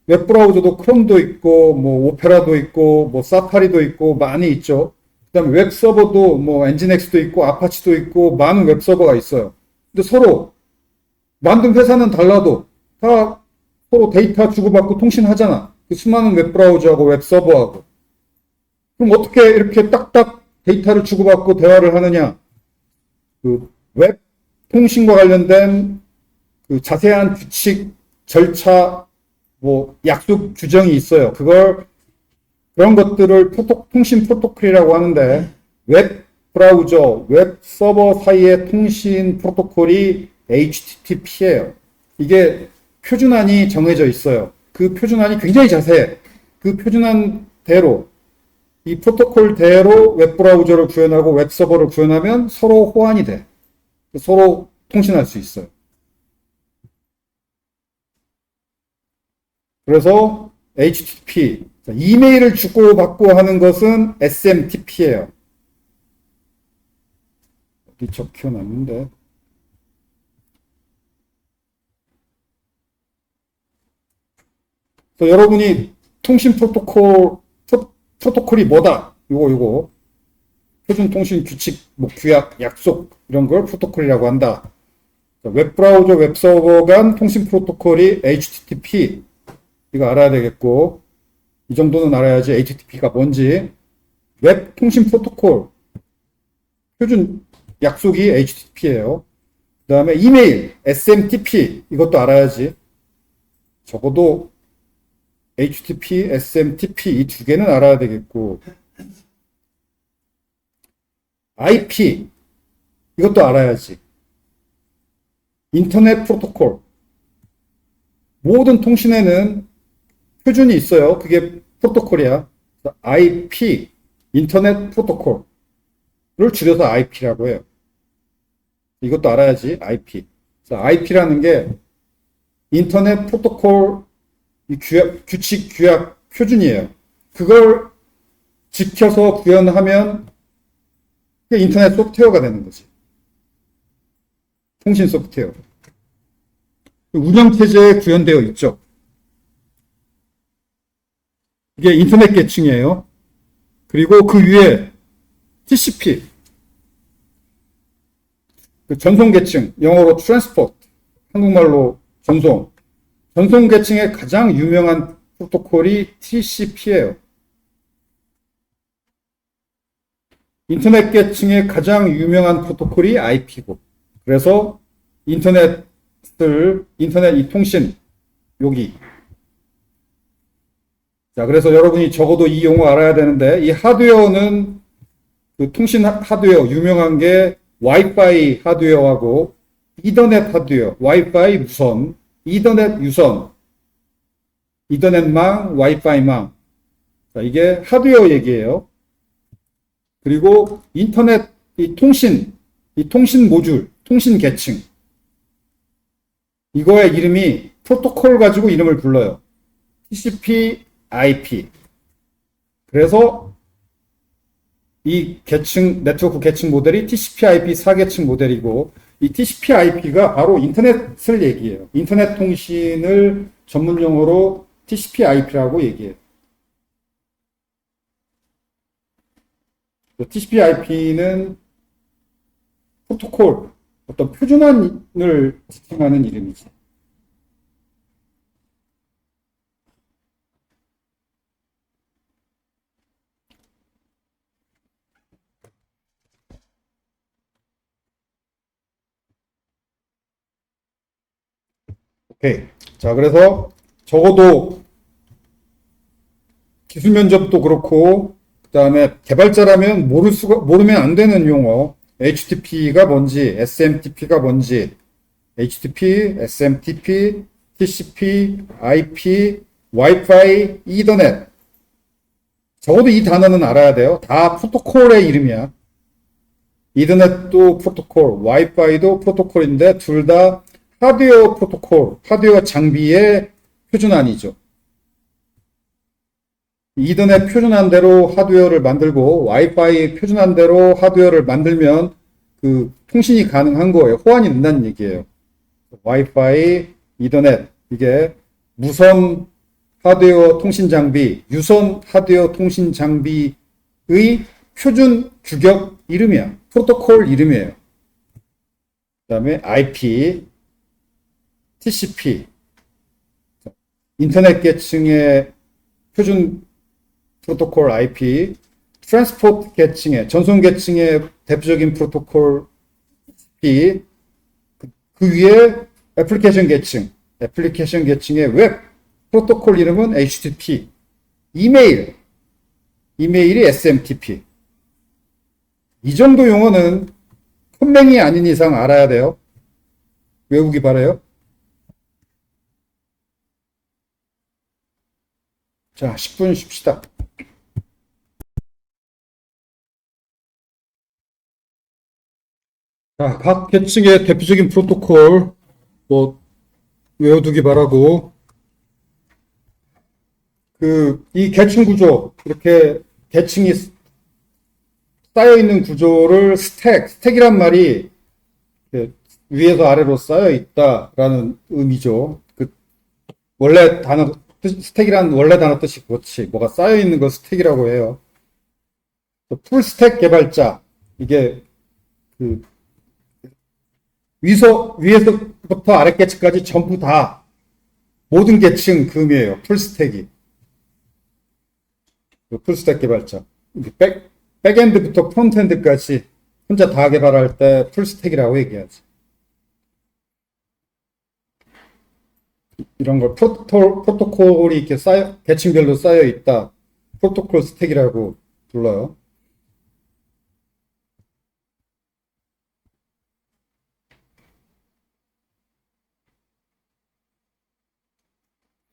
웹브라우저도 크롬도 있고, 오페라도 있고, 사파리도 있고, 많이 있죠. 그 다음에 웹서버도 엔진엑스도 있고, 아파치도 있고, 많은 웹서버가 있어요. 근데 서로, 만든 회사는 달라도 다 서로 데이터 주고받고 통신하잖아. 그 수많은 웹브라우저하고 웹서버하고. 그럼 어떻게 이렇게 딱딱 데이터를 주고받고 대화를 하느냐? 웹 통신과 관련된 자세한 규칙, 절차, 약속 규정이 있어요. 그런 것들을 통신 프로토콜이라고 하는데, 웹 브라우저, 웹 서버 사이의 통신 프로토콜이 HTTP예요. 이게 표준안이 정해져 있어요. 그 표준안이 굉장히 자세해. 그 표준안대로 이 프로토콜대로 웹브라우저를 구현하고 웹서버를 구현하면 서로 호환이 돼. 서로 통신할 수 있어요. 그래서 HTTP, 이메일을 주고받고 하는 것은 SMTP예요. 어디 적혀놨는데. 그래서 여러분이 통신 프로토콜이 뭐다? 요거. 표준 통신 규칙, 규약, 약속, 이런 걸 프로토콜이라고 한다. 웹브라우저, 웹서버 간 통신 프로토콜이 HTTP. 이거 알아야 되겠고, 이 정도는 알아야지 HTTP가 뭔지. 웹 통신 프로토콜. 표준 약속이 HTTP예요. 그 다음에 이메일, SMTP. 이것도 알아야지. 적어도 HTTP, SMTP 이 두 개는 알아야 되겠고, IP 이것도 알아야지. 인터넷 프로토콜. 모든 통신에는 표준이 있어요. 그게 프로토콜이야. IP, 인터넷 프로토콜을 줄여서 IP라고 해요. 이것도 알아야지. IP. IP라는 게 인터넷 프로토콜 이 규칙, 규약, 표준이에요. 그걸 지켜서 구현하면 그게 인터넷 소프트웨어가 되는 거지. 통신 소프트웨어. 운영체제에 구현되어 있죠. 이게 인터넷 계층이에요. 그리고 그 위에 TCP, 전송 계층, 영어로 트랜스포트, 한국말로 전송. 전송 계층의 가장 유명한 프로토콜이 TCP예요. 인터넷 계층의 가장 유명한 프로토콜이 IP고. 그래서 인터넷 이 통신, 여기. 자, 그래서 여러분이 적어도 이 용어 알아야 되는데, 이 하드웨어는 통신 하드웨어, 유명한 게 와이파이 하드웨어하고 이더넷 하드웨어, 와이파이 무선, 이더넷 유선, 이더넷망, 와이파이망. 자, 이게 하드웨어 얘기예요. 그리고 인터넷, 이 통신 모듈, 통신 계층. 이거의 이름이 프로토콜 가지고 이름을 불러요. TCP, IP. 그래서 이 네트워크 계층 모델이 TCP/IP 4계층 모델이고, 이 TCP/IP가 바로 인터넷을 얘기해요. 인터넷 통신을 전문 용어로 TCP/IP라고 얘기해요. TCP/IP는 프로토콜, 어떤 표준안을 지칭하는 이름이지. 오케이. 자, 그래서 적어도 기술 면접도 그렇고, 그 다음에 개발자라면 모르면 안 되는 용어, HTTP가 뭔지, SMTP가 뭔지, HTTP, SMTP, TCP, IP, 와이파이, 이더넷. 적어도 이 단어는 알아야 돼요. 다 프로토콜의 이름이야. 이더넷도 프로토콜, 와이파이도 프로토콜인데 둘 다 하드웨어 프로토콜, 하드웨어 장비의 표준안이죠. 이더넷 표준안대로 하드웨어를 만들고 와이파이 표준안대로 하드웨어를 만들면 그 통신이 가능한 거예요. 호환이 된다는 얘기예요. 와이파이, 이더넷 이게 무선 하드웨어 통신 장비, 유선 하드웨어 통신 장비의 표준 규격 이름이야. 프로토콜 이름이에요. 그 다음에 IP, TCP, 인터넷 계층의 표준 프로토콜 IP, 트랜스포트 계층의, 전송 계층의 대표적인 프로토콜 P, 그 위에 애플리케이션 계층의 웹 프로토콜 이름은 HTTP, 이메일이 SMTP. 이 정도 용어는 컴맹이 아닌 이상 알아야 돼요. 외우기 바라요. 자, 10분 쉽시다. 자, 각 계층의 대표적인 프로토콜 뭐 외워두기 바라고, 이 계층 구조, 이렇게 계층이 쌓여 있는 구조를 스택이란 말이 위에서 아래로 쌓여 있다라는 의미죠. 원래 단어 스택이란 원래 단어 뜻이 그렇지. 뭐가 쌓여 있는 거 스택이라고 해요. 풀스택 개발자, 이게 위에서부터 아래 계층까지 전부 다 모든 계층 금이에요. 풀스택이. 풀스택 개발자. 백엔드부터 프론트엔드까지 혼자 다 개발할 때 풀스택이라고 얘기하지. 이런 걸 프로토콜이 이렇게 계층별로 쌓여 있다. 프로토콜 스택이라고 불러요.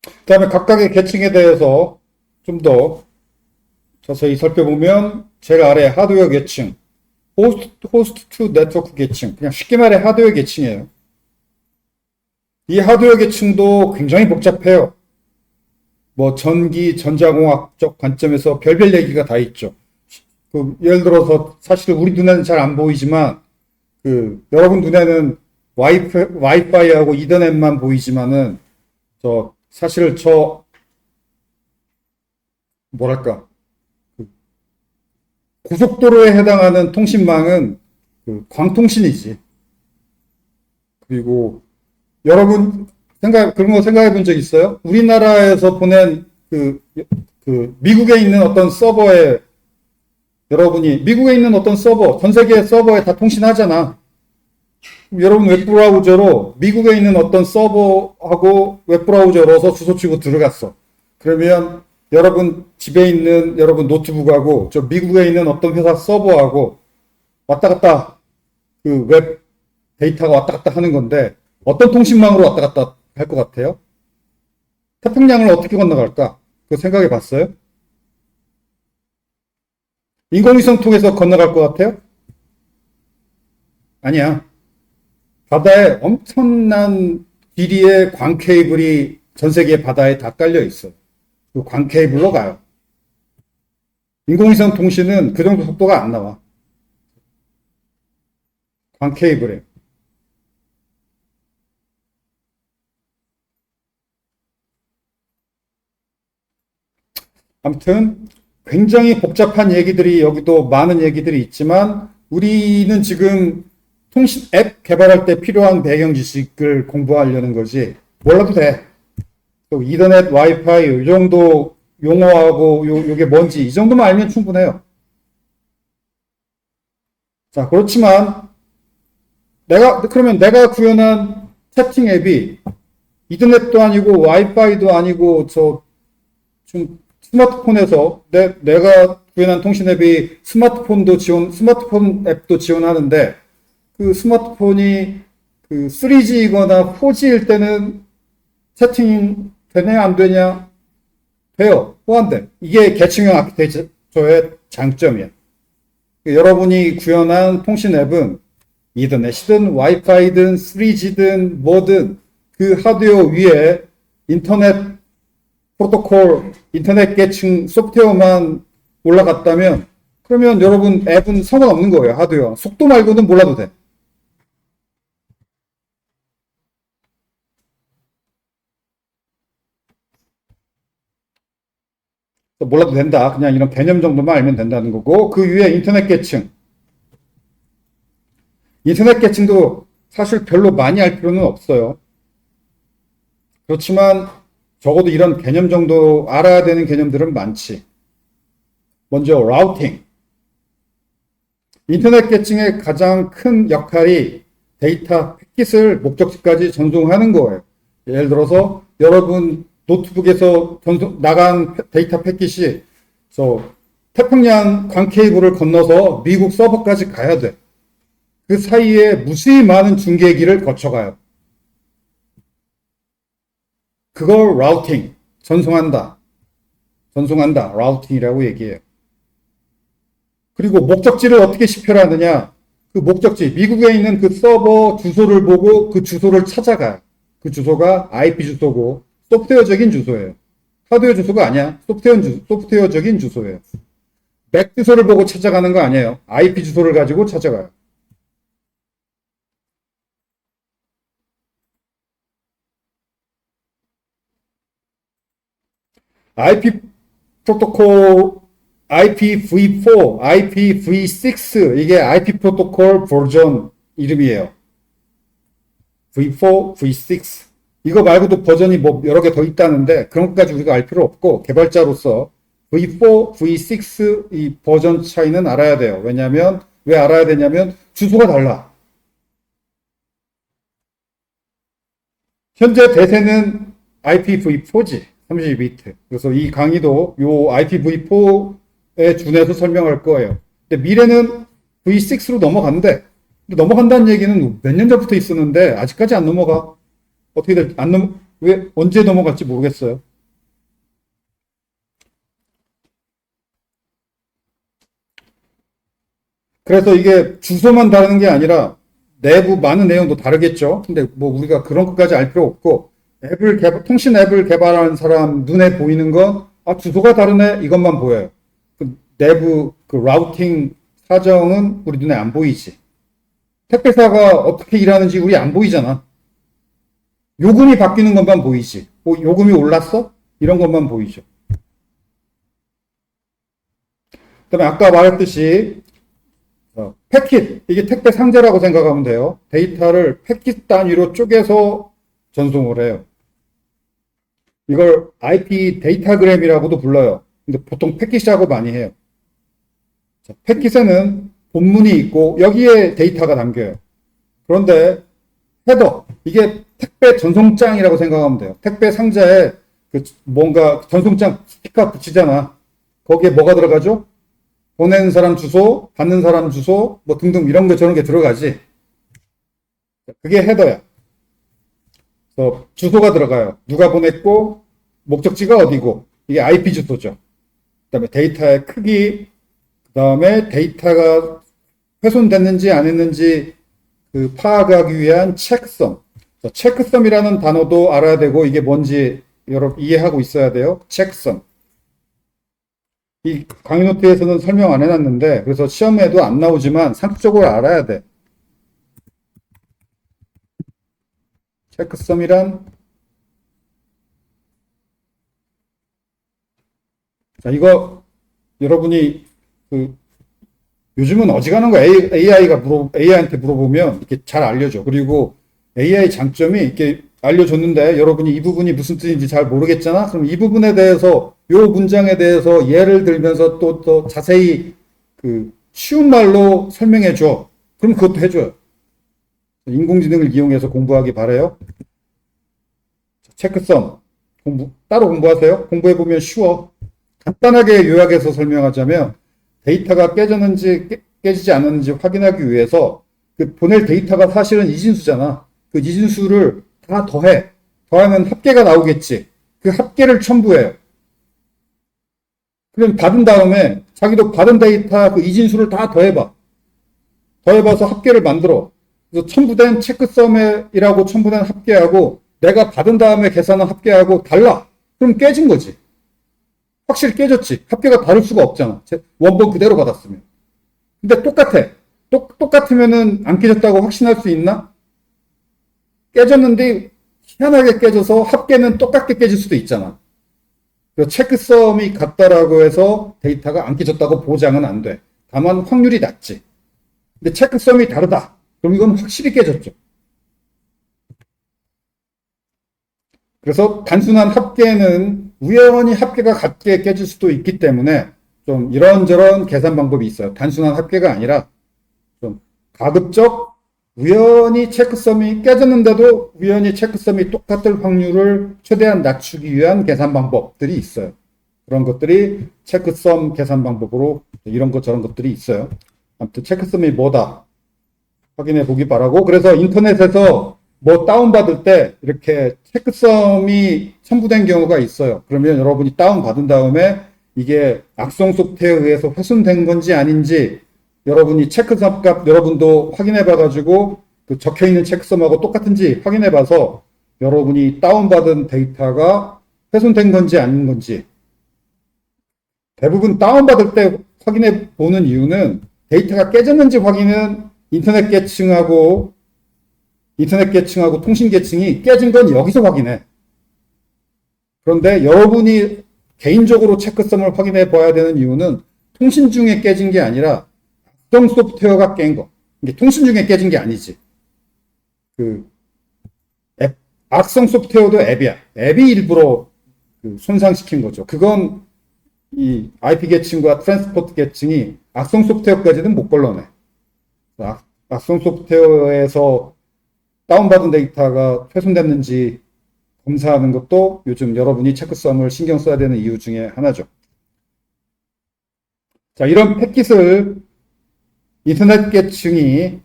그 다음에 각각의 계층에 대해서 좀 더 자세히 살펴보면 제일 아래 하드웨어 계층, 호스트 투 네트워크 계층, 그냥 쉽게 말해 하드웨어 계층이에요. 이 하드웨어 계층도 굉장히 복잡해요. 뭐 전자공학적 관점에서 별별 얘기가 다 있죠. 예를 들어서 사실 우리 눈에는 잘 안 보이지만 여러분 눈에는 와이파이하고 이더넷만 보이지만은 사실 뭐랄까 고속도로에 해당하는 통신망은 광통신이지. 그리고 여러분 그런 거 생각해 본 적 있어요? 우리나라에서 보낸 미국에 있는 어떤 서버에 미국에 있는 어떤 서버, 전 세계 서버에 다 통신하잖아. 여러분 웹브라우저로 미국에 있는 어떤 서버하고 웹브라우저 열어서 주소 치고 들어갔어. 그러면 여러분 집에 있는 여러분 노트북하고 저 미국에 있는 어떤 회사 서버하고 왔다 갔다 웹 데이터가 왔다 갔다 하는 건데 어떤 통신망으로 왔다 갔다 할 것 같아요? 태평양을 어떻게 건너갈까? 그거 생각해 봤어요? 인공위성 통해서 건너갈 것 같아요? 아니야. 바다에 엄청난 길이의 광 케이블이 전 세계 바다에 다 깔려 있어. 그 광 케이블로 가요. 인공위성 통신은 그 정도 속도가 안 나와. 광 케이블에. 아무튼 굉장히 복잡한 얘기들이 여기도 많은 얘기들이 있지만 우리는 지금 통신 앱 개발할 때 필요한 배경 지식을 공부하려는 거지 몰라도 돼. 또 이더넷, 와이파이 이 정도 용어하고 요게 뭔지 이 정도만 알면 충분해요. 자, 그렇지만 그러면 내가 구현한 채팅 앱이 이더넷도 아니고 와이파이도 아니고 좀 스마트폰에서 내가 구현한 통신 앱이 스마트폰 앱도 지원하는데 그 스마트폰이 그 3G이거나 4G일 때는 채팅 되냐 안 되냐? 돼요. 호환돼. 이게 계층형 아키텍처의 장점이야. 여러분이 구현한 통신 앱은 이더넷이든 와이파이든 3G든 뭐든 그 하드웨어 위에 인터넷 프로토콜, 인터넷 계층 소프트웨어만 올라갔다면 그러면 여러분 앱은 상관없는 거예요. 하드웨어. 속도 말고는 몰라도 돼. 몰라도 된다. 그냥 이런 개념 정도만 알면 된다는 거고 그 위에 인터넷 계층. 인터넷 계층도 사실 별로 많이 알 필요는 없어요. 그렇지만 적어도 이런 개념 정도 알아야 되는 개념들은 많지. 먼저 라우팅. 인터넷 계층의 가장 큰 역할이 데이터 패킷을 목적지까지 전송하는 거예요. 예를 들어서 여러분 노트북에서 나간 데이터 패킷이 태평양 광 케이블을 건너서 미국 서버까지 가야 돼. 그 사이에 무수히 많은 중계기를 거쳐가요. 그걸 라우팅, 전송한다, 라우팅이라고 얘기해요. 그리고 목적지를 어떻게 시표하느냐? 그 목적지, 미국에 있는 그 서버 주소를 보고 그 주소를 찾아가요. 그 주소가 IP 주소고 소프트웨어적인 주소예요. 하드웨어 주소가 아니야. 소프트웨어적인 주소예요. 맥 주소를 보고 찾아가는 거 아니에요. IP 주소를 가지고 찾아가요. IP 프로토콜, IPv4, IPv6 이게 IP 프로토콜 버전 이름이에요. V4, V6 이거 말고도 버전이 뭐 여러 개 더 있다는데 그런 것까지 우리가 알 필요 없고 개발자로서 V4, V6 이 버전 차이는 알아야 돼요. 왜냐하면 왜 알아야 되냐면 주소가 달라. 현재 대세는 IPv4지. 32비트. 그래서 이 강의도 요 IPv4에 준해서 설명할 거예요. 근데 미래는 V6로 넘어간대. 근데 넘어간다는 얘기는 몇 년 전부터 있었는데 아직까지 안 넘어가. 왜 언제 넘어갈지 모르겠어요. 그래서 이게 주소만 다르는 게 아니라 내부 많은 내용도 다르겠죠. 근데 뭐 우리가 그런 것까지 알 필요 없고 통신 앱을 개발하는 사람 눈에 보이는 건 주소가 다르네 이것만 보여요. 그 내부 그 라우팅 사정은 우리 눈에 안 보이지. 택배사가 어떻게 일하는지 우리 안 보이잖아. 요금이 바뀌는 것만 보이지. 요금이 올랐어? 이런 것만 보이죠. 그다음에 아까 말했듯이 패킷, 이게 택배 상자라고 생각하면 돼요. 데이터를 패킷 단위로 쪼개서 전송을 해요. 이걸 IP 데이터그램이라고도 불러요. 근데 보통 패킷이라고 많이 해요. 자, 패킷에는 본문이 있고 여기에 데이터가 담겨요. 그런데 헤더, 이게 택배 전송장이라고 생각하면 돼요. 택배 상자에 뭔가 전송장 스티커 붙이잖아. 거기에 뭐가 들어가죠? 보내는 사람 주소, 받는 사람 주소, 뭐 등등 이런 거 저런 게 들어가지. 그게 헤더야. 그래서 주소가 들어가요. 누가 보냈고, 목적지가 어디고, 이게 IP 주소죠. 그 다음에 데이터의 크기, 그 다음에 데이터가 훼손됐는지 안 했는지 파악하기 위한 체크섬. 체크섬이라는 단어도 알아야 되고, 이게 뭔지 여러분 이해하고 있어야 돼요. 체크섬. 이 강의 노트에서는 설명 안 해놨는데, 그래서 시험에도 안 나오지만 상식적으로 알아야 돼. 체크섬이란, 자, 이거 여러분이 그 요즘은 어지간한 거 AI한테 물어보면 이렇게 잘 알려줘. 그리고 AI 장점이 이렇게 알려줬는데 여러분이 이 부분이 무슨 뜻인지 잘 모르겠잖아? 그럼 이 부분에 대해서, 요 문장에 대해서 예를 들면서 또 더 자세히 그 쉬운 말로 설명해 줘. 그럼 그것도 해줘요. 인공지능을 이용해서 공부하기 바래요. 체크성 따로 공부하세요. 공부해보면 쉬워. 간단하게 요약해서 설명하자면 데이터가 깨졌는지 깨지지 않았는지 확인하기 위해서 그 보낼 데이터가 사실은 이진수잖아. 그 이진수를 다 더해. 더하면 합계가 나오겠지. 그 합계를 첨부해요. 그럼 받은 다음에 자기도 받은 데이터 그 이진수를 다 더해봐. 더해봐서 합계를 만들어. 그래서 첨부된 체크썸이라고 첨부된 합계하고 내가 받은 다음에 계산한 합계하고 달라. 그럼 깨진 거지. 확실히 깨졌지. 합계가 다를 수가 없잖아. 원본 그대로 받았으면. 근데 똑같아. 똑같으면은 안 깨졌다고 확신할 수 있나? 깨졌는데 희한하게 깨져서 합계는 똑같게 깨질 수도 있잖아. 체크썸이 같다라고 해서 데이터가 안 깨졌다고 보장은 안 돼. 다만 확률이 낮지. 근데 체크썸이 다르다. 그럼 이건 확실히 깨졌죠. 그래서 단순한 합계는 우연히 합계가 같게 깨질 수도 있기 때문에 좀 이런저런 계산 방법이 있어요. 단순한 합계가 아니라 좀 가급적 우연히 체크썸이 깨졌는데도 우연히 체크썸이 똑같을 확률을 최대한 낮추기 위한 계산 방법들이 있어요. 그런 것들이 체크썸 계산 방법으로 이런 것 저런 것들이 있어요. 아무튼 체크썸이 뭐다 확인해 보기 바라고. 그래서 인터넷에서 뭐 다운받을 때 이렇게 체크썸이 첨부된 경우가 있어요. 그러면 여러분이 다운받은 다음에 이게 악성 소프트웨어에 의해서 훼손된 건지 아닌지 여러분이 체크썸 값 여러분도 확인해 봐가지고 그 적혀 있는 체크썸하고 똑같은지 확인해 봐서 여러분이 다운받은 데이터가 훼손된 건지 아닌 건지. 대부분 다운받을 때 확인해 보는 이유는 데이터가 깨졌는지 확인은 인터넷 계층하고 통신 계층이 깨진 건 여기서 확인해. 그런데 여러분이 개인적으로 체크썸을 확인해 봐야 되는 이유는 통신 중에 깨진 게 아니라 악성 소프트웨어가 깬 거. 이게 통신 중에 깨진 게 아니지. 악성 소프트웨어도 앱이야. 앱이 일부러 손상시킨 거죠. 그건 이 IP 계층과 트랜스포트 계층이 악성 소프트웨어까지는 못 걸러내. 악성 소프트웨어에서 다운받은 데이터가 훼손됐는지 검사하는 것도 요즘 여러분이 체크썸을 신경 써야 되는 이유 중에 하나죠. 자, 이런 패킷을 인터넷 계층이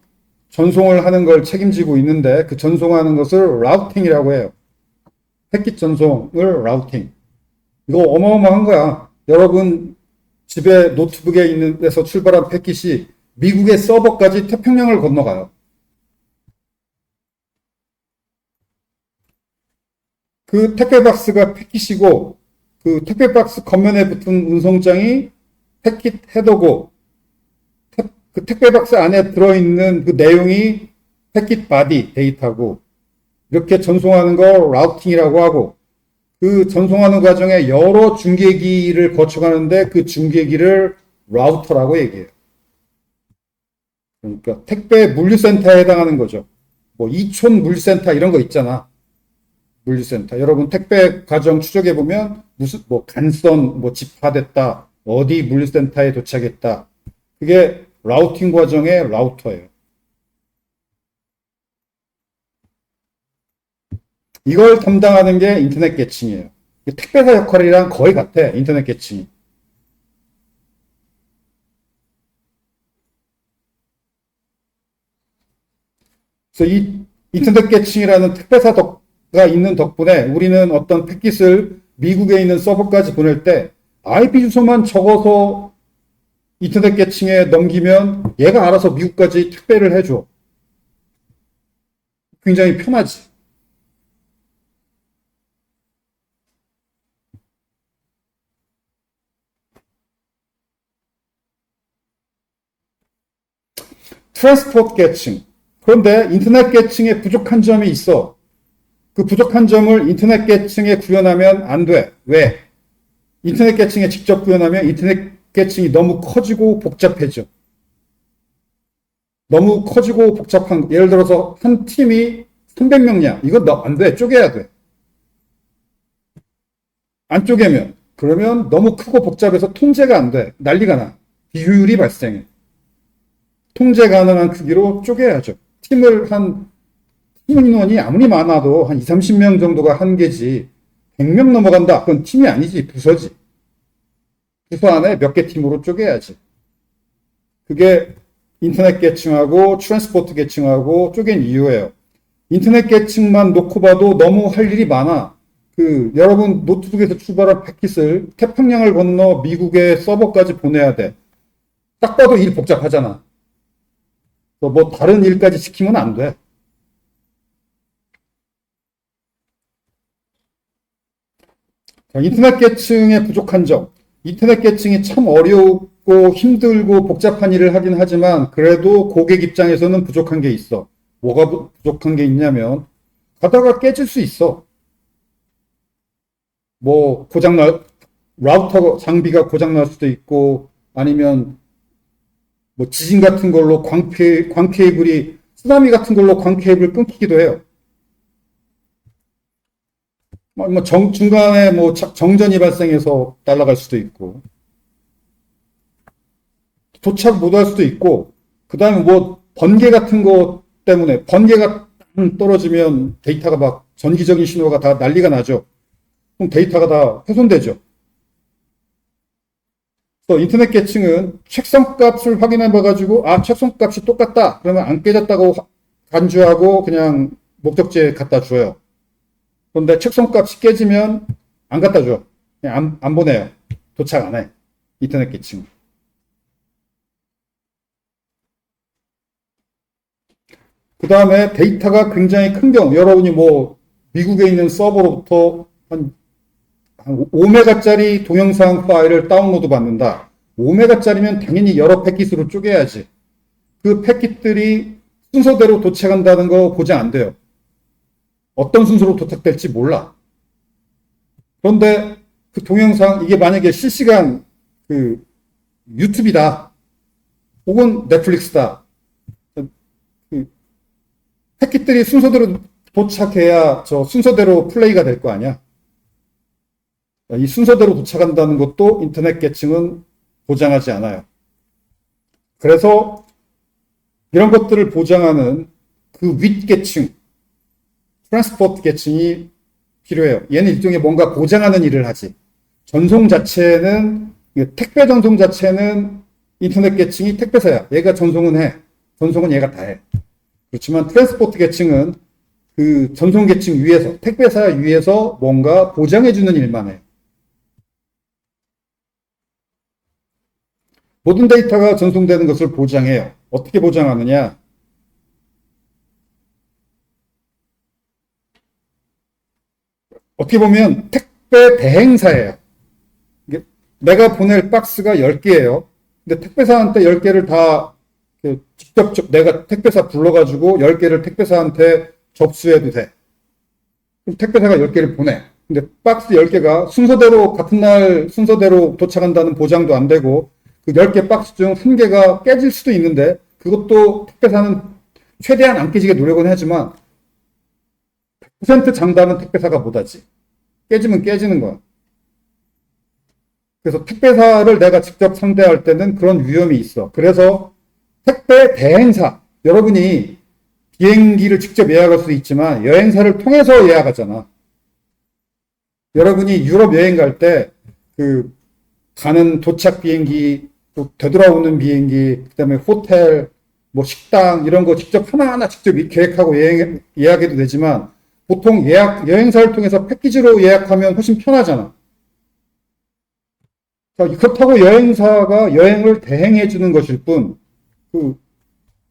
전송을 하는 걸 책임지고 있는데 그 전송하는 것을 라우팅이라고 해요. 패킷 전송을 라우팅. 이거 어마어마한 거야. 여러분 집에 노트북에 있는 데서 출발한 패킷이 미국의 서버까지 태평양을 건너가요. 그 택배박스가 패킷이고 그 택배박스 겉면에 붙은 운송장이 패킷 헤더고 그 택배박스 안에 들어있는 그 내용이 패킷 바디 데이터고 이렇게 전송하는 걸 라우팅이라고 하고 그 전송하는 과정에 여러 중계기를 거쳐가는데 그 중계기를 라우터라고 얘기해요. 그러니까 택배 물류센터에 해당하는 거죠. 뭐 이촌 물류센터 이런 거 있잖아. 물류센터. 여러분 택배 과정 추적해 보면 무슨 뭐 간선 뭐 집화됐다. 어디 물류센터에 도착했다. 그게 라우팅 과정의 라우터예요. 이걸 담당하는 게 인터넷 계층이에요. 택배사 역할이랑 거의 같아. 인터넷 계층이. 그래서 이 인터넷 계층이라는 택배사가 있는 덕분에 우리는 어떤 패킷을 미국에 있는 서버까지 보낼 때 IP 주소만 적어서 인터넷 계층에 넘기면 얘가 알아서 미국까지 택배를 해줘. 굉장히 편하지. 트랜스포트 계층. 그런데 인터넷 계층에 부족한 점이 있어. 그 부족한 점을 인터넷 계층에 구현하면 안 돼. 왜? 인터넷 계층에 직접 구현하면 인터넷 계층이 너무 커지고 복잡해져. 너무 커지고 복잡한, 예를 들어서 한 팀이 300명이야. 이건 안 돼. 쪼개야 돼. 안 쪼개면. 그러면 너무 크고 복잡해서 통제가 안 돼. 난리가 나. 비효율이 발생해. 통제 가능한 크기로 쪼개야죠. 팀 인원이 아무리 많아도 한 20, 30명 정도가 한계지. 100명 넘어간다. 그건 팀이 아니지. 부서지. 부서 안에 몇 개 팀으로 쪼개야지. 그게 인터넷 계층하고 트랜스포트 계층하고 쪼갠 이유예요. 인터넷 계층만 놓고 봐도 너무 할 일이 많아. 여러분 노트북에서 출발한 패킷을 태평양을 건너 미국의 서버까지 보내야 돼. 딱 봐도 일 복잡하잖아. 뭐 다른 일까지 시키면 안 돼. 자, 인터넷 계층의 부족한 점. 인터넷 계층이 참 어렵고 힘들고 복잡한 일을 하긴 하지만 그래도 고객 입장에서는 부족한 게 있어. 뭐가 부족한 게 있냐면 가다가 깨질 수 있어. 뭐 라우터 장비가 고장날 수도 있고 아니면 뭐 지진 같은 걸로 광 케이블이 쓰나미 같은 걸로 광 케이블 끊기기도 해요. 중간에 정전이 발생해서 날아갈 수도 있고 도착 못할 수도 있고 그 다음에 번개 같은 거 때문에 번개가 떨어지면 데이터가 막 전기적인 신호가 다 난리가 나죠. 그럼 데이터가 다 훼손되죠. 그래서 인터넷 계층은 책성값을 확인해 봐가지고 책성값이 똑같다. 그러면 안 깨졌다고 간주하고 그냥 목적지에 갖다 줘요. 그런데 책성값이 깨지면 안 갖다 줘. 그냥 안 보내요. 도착 안 해. 인터넷 계층. 그 다음에 데이터가 굉장히 큰 경우, 여러분이 미국에 있는 서버로부터 한 5메가짜리 동영상 파일을 다운로드 받는다. 5메가짜리면 당연히 여러 패킷으로 쪼개야지. 그 패킷들이 순서대로 도착한다는 거 보장 안 돼요. 어떤 순서로 도착될지 몰라. 그런데 그 동영상, 이게 만약에 실시간 유튜브다. 혹은 넷플릭스다. 패킷들이 순서대로 도착해야 순서대로 플레이가 될 거 아니야. 이 순서대로 도착한다는 것도 인터넷 계층은 보장하지 않아요. 그래서 이런 것들을 보장하는 그 윗계층, 트랜스포트 계층이 필요해요. 얘는 일종의 뭔가 보장하는 일을 하지. 택배 전송 자체는 인터넷 계층이 택배사야. 얘가 전송은 해. 전송은 얘가 다 해. 그렇지만 트랜스포트 계층은 그 전송 계층 위에서, 택배사 위에서 뭔가 보장해주는 일만 해. 모든 데이터가 전송되는 것을 보장해요. 어떻게 보장하느냐? 어떻게 보면 택배 대행사예요. 내가 보낼 박스가 10개예요. 근데 택배사한테 10개를 다 직접 내가 택배사 불러가지고 10개를 택배사한테 접수해도 돼. 그럼 택배사가 10개를 보내. 근데 박스 10개가 같은 날 순서대로 도착한다는 보장도 안 되고 그 10개 박스 중 1개가 깨질 수도 있는데 그것도 택배사는 최대한 안 깨지게 노력은 하지만 100% 장담은 택배사가 못하지. 깨지면 깨지는 거야. 그래서 택배사를 내가 직접 상대할 때는 그런 위험이 있어. 그래서 택배 대행사, 여러분이 비행기를 직접 예약할 수도 있지만 여행사를 통해서 예약하잖아. 여러분이 유럽 여행 갈 때 가는 도착 비행기, 또 되돌아오는 비행기, 그다음에 호텔, 식당 이런 거 직접 하나하나 직접 계획하고 예약해도 되지만 보통 여행사를 통해서 패키지로 예약하면 훨씬 편하잖아. 자, 그렇다고 여행사가 여행을 대행해 주는 것일 뿐,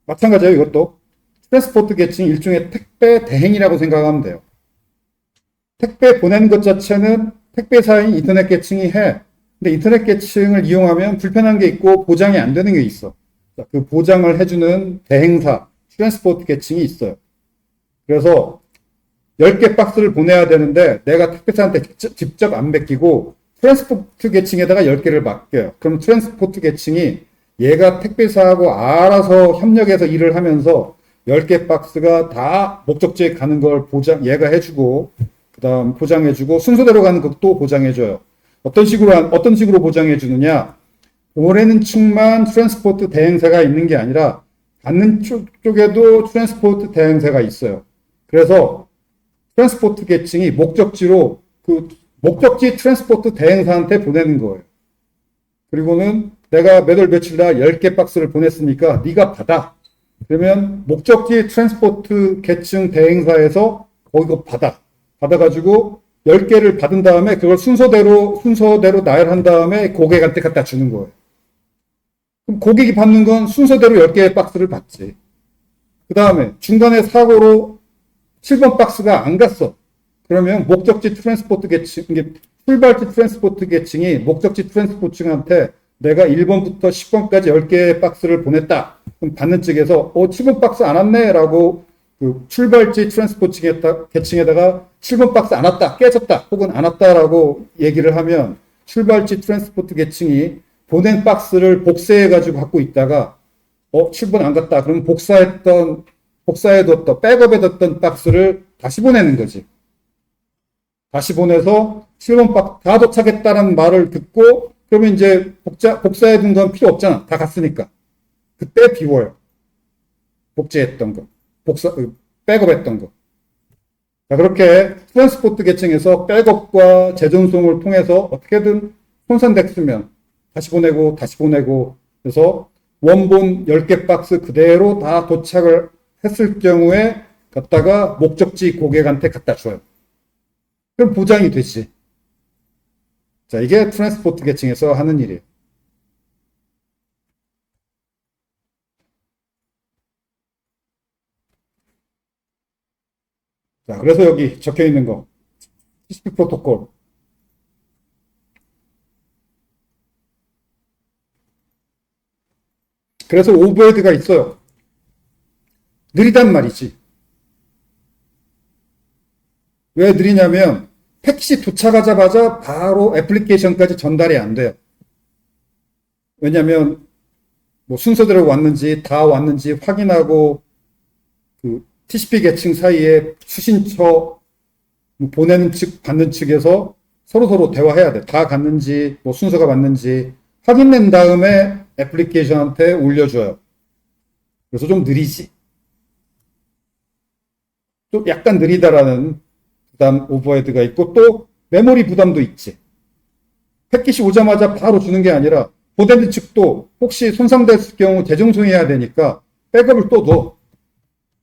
마찬가지예요, 이것도. 트랜스포트 계층 일종의 택배 대행이라고 생각하면 돼요. 택배 보내는 것 자체는 택배사인 인터넷 계층이 해. 근데 인터넷 계층을 이용하면 불편한 게 있고 보장이 안 되는 게 있어. 그 보장을 해주는 대행사, 트랜스포트 계층이 있어요. 그래서 10개 박스를 보내야 되는데 내가 택배사한테 직접 안 맡기고 트랜스포트 계층에다가 10개를 맡겨요. 그럼 트랜스포트 계층이 얘가 택배사하고 알아서 협력해서 일을 하면서 10개 박스가 다 목적지에 가는 걸 얘가 해주고, 그 다음 포장해주고, 순서대로 가는 것도 보장해줘요. 어떤 식으로 보장해주느냐? 보내는 측만 트랜스포트 대행사가 있는 게 아니라, 받는 쪽에도 트랜스포트 대행사가 있어요. 그래서, 트랜스포트 계층이 목적지로, 목적지 트랜스포트 대행사한테 보내는 거예요. 그리고는 내가 몇 월 며칠 날 10개 박스를 보냈으니까 네가 받아. 그러면 목적지 트랜스포트 계층 대행사에서 거기서 받아가지고 10개를 받은 다음에 그걸 순서대로 나열한 다음에 고객한테 갖다 주는 거예요. 그럼 고객이 받는 건 순서대로 10개의 박스를 받지. 그 다음에 중간에 사고로 7번 박스가 안 갔어. 그러면 목적지 트랜스포트 계층, 출발지 트랜스포트 계층이 목적지 트랜스포트층한테 내가 1번부터 10번까지 10개의 박스를 보냈다. 그럼 받는 측에서 7번 박스 안 왔네 라고 그 출발지 트랜스포트 계층에다가 7번 박스 안 왔다, 깨졌다, 혹은 안 왔다라고 얘기를 하면 출발지 트랜스포트 계층이 보낸 박스를 복사해가지고 갖고 있다가 7번 안 갔다. 그럼 복사해뒀던, 백업해뒀던 박스를 다시 보내는 거지. 다시 보내서 7번 박스 다 도착했다는 말을 듣고 그러면 이제 복사해둔 건 필요 없잖아. 다 갔으니까. 그때 비워요. 복제했던 거. 백업했던 거. 자, 그렇게 트랜스포트 계층에서 백업과 재전송을 통해서 어떻게든 손상됐으면 다시 보내고 그래서 원본 10개 박스 그대로 다 도착을 했을 경우에 갖다가 목적지 고객한테 갖다 줘요. 그럼 보장이 되지. 자, 이게 트랜스포트 계층에서 하는 일이에요. 자, 그래서 여기 적혀 있는 거. TCP 프로토콜. 그래서 오버헤드가 있어요. 느리단 말이지. 왜 느리냐면 패킷이 도착하자마자 바로 애플리케이션까지 전달이 안 돼요. 왜냐면 뭐 순서대로 왔는지 다 왔는지 확인하고 그 TCP 계층 사이에 수신처 보내는 측 받는 측에서 서로 대화해야 돼. 다 갔는지 뭐 순서가 맞는지 확인된 다음에 애플리케이션한테 올려줘요. 그래서 좀 느리지. 또 약간 느리다라는 부담 오버헤드가 있고 또 메모리 부담도 있지. 패킷이 오자마자 바로 주는 게 아니라 보내는 측도 혹시 손상됐을 경우 재정송해야 되니까 백업을 또 둬.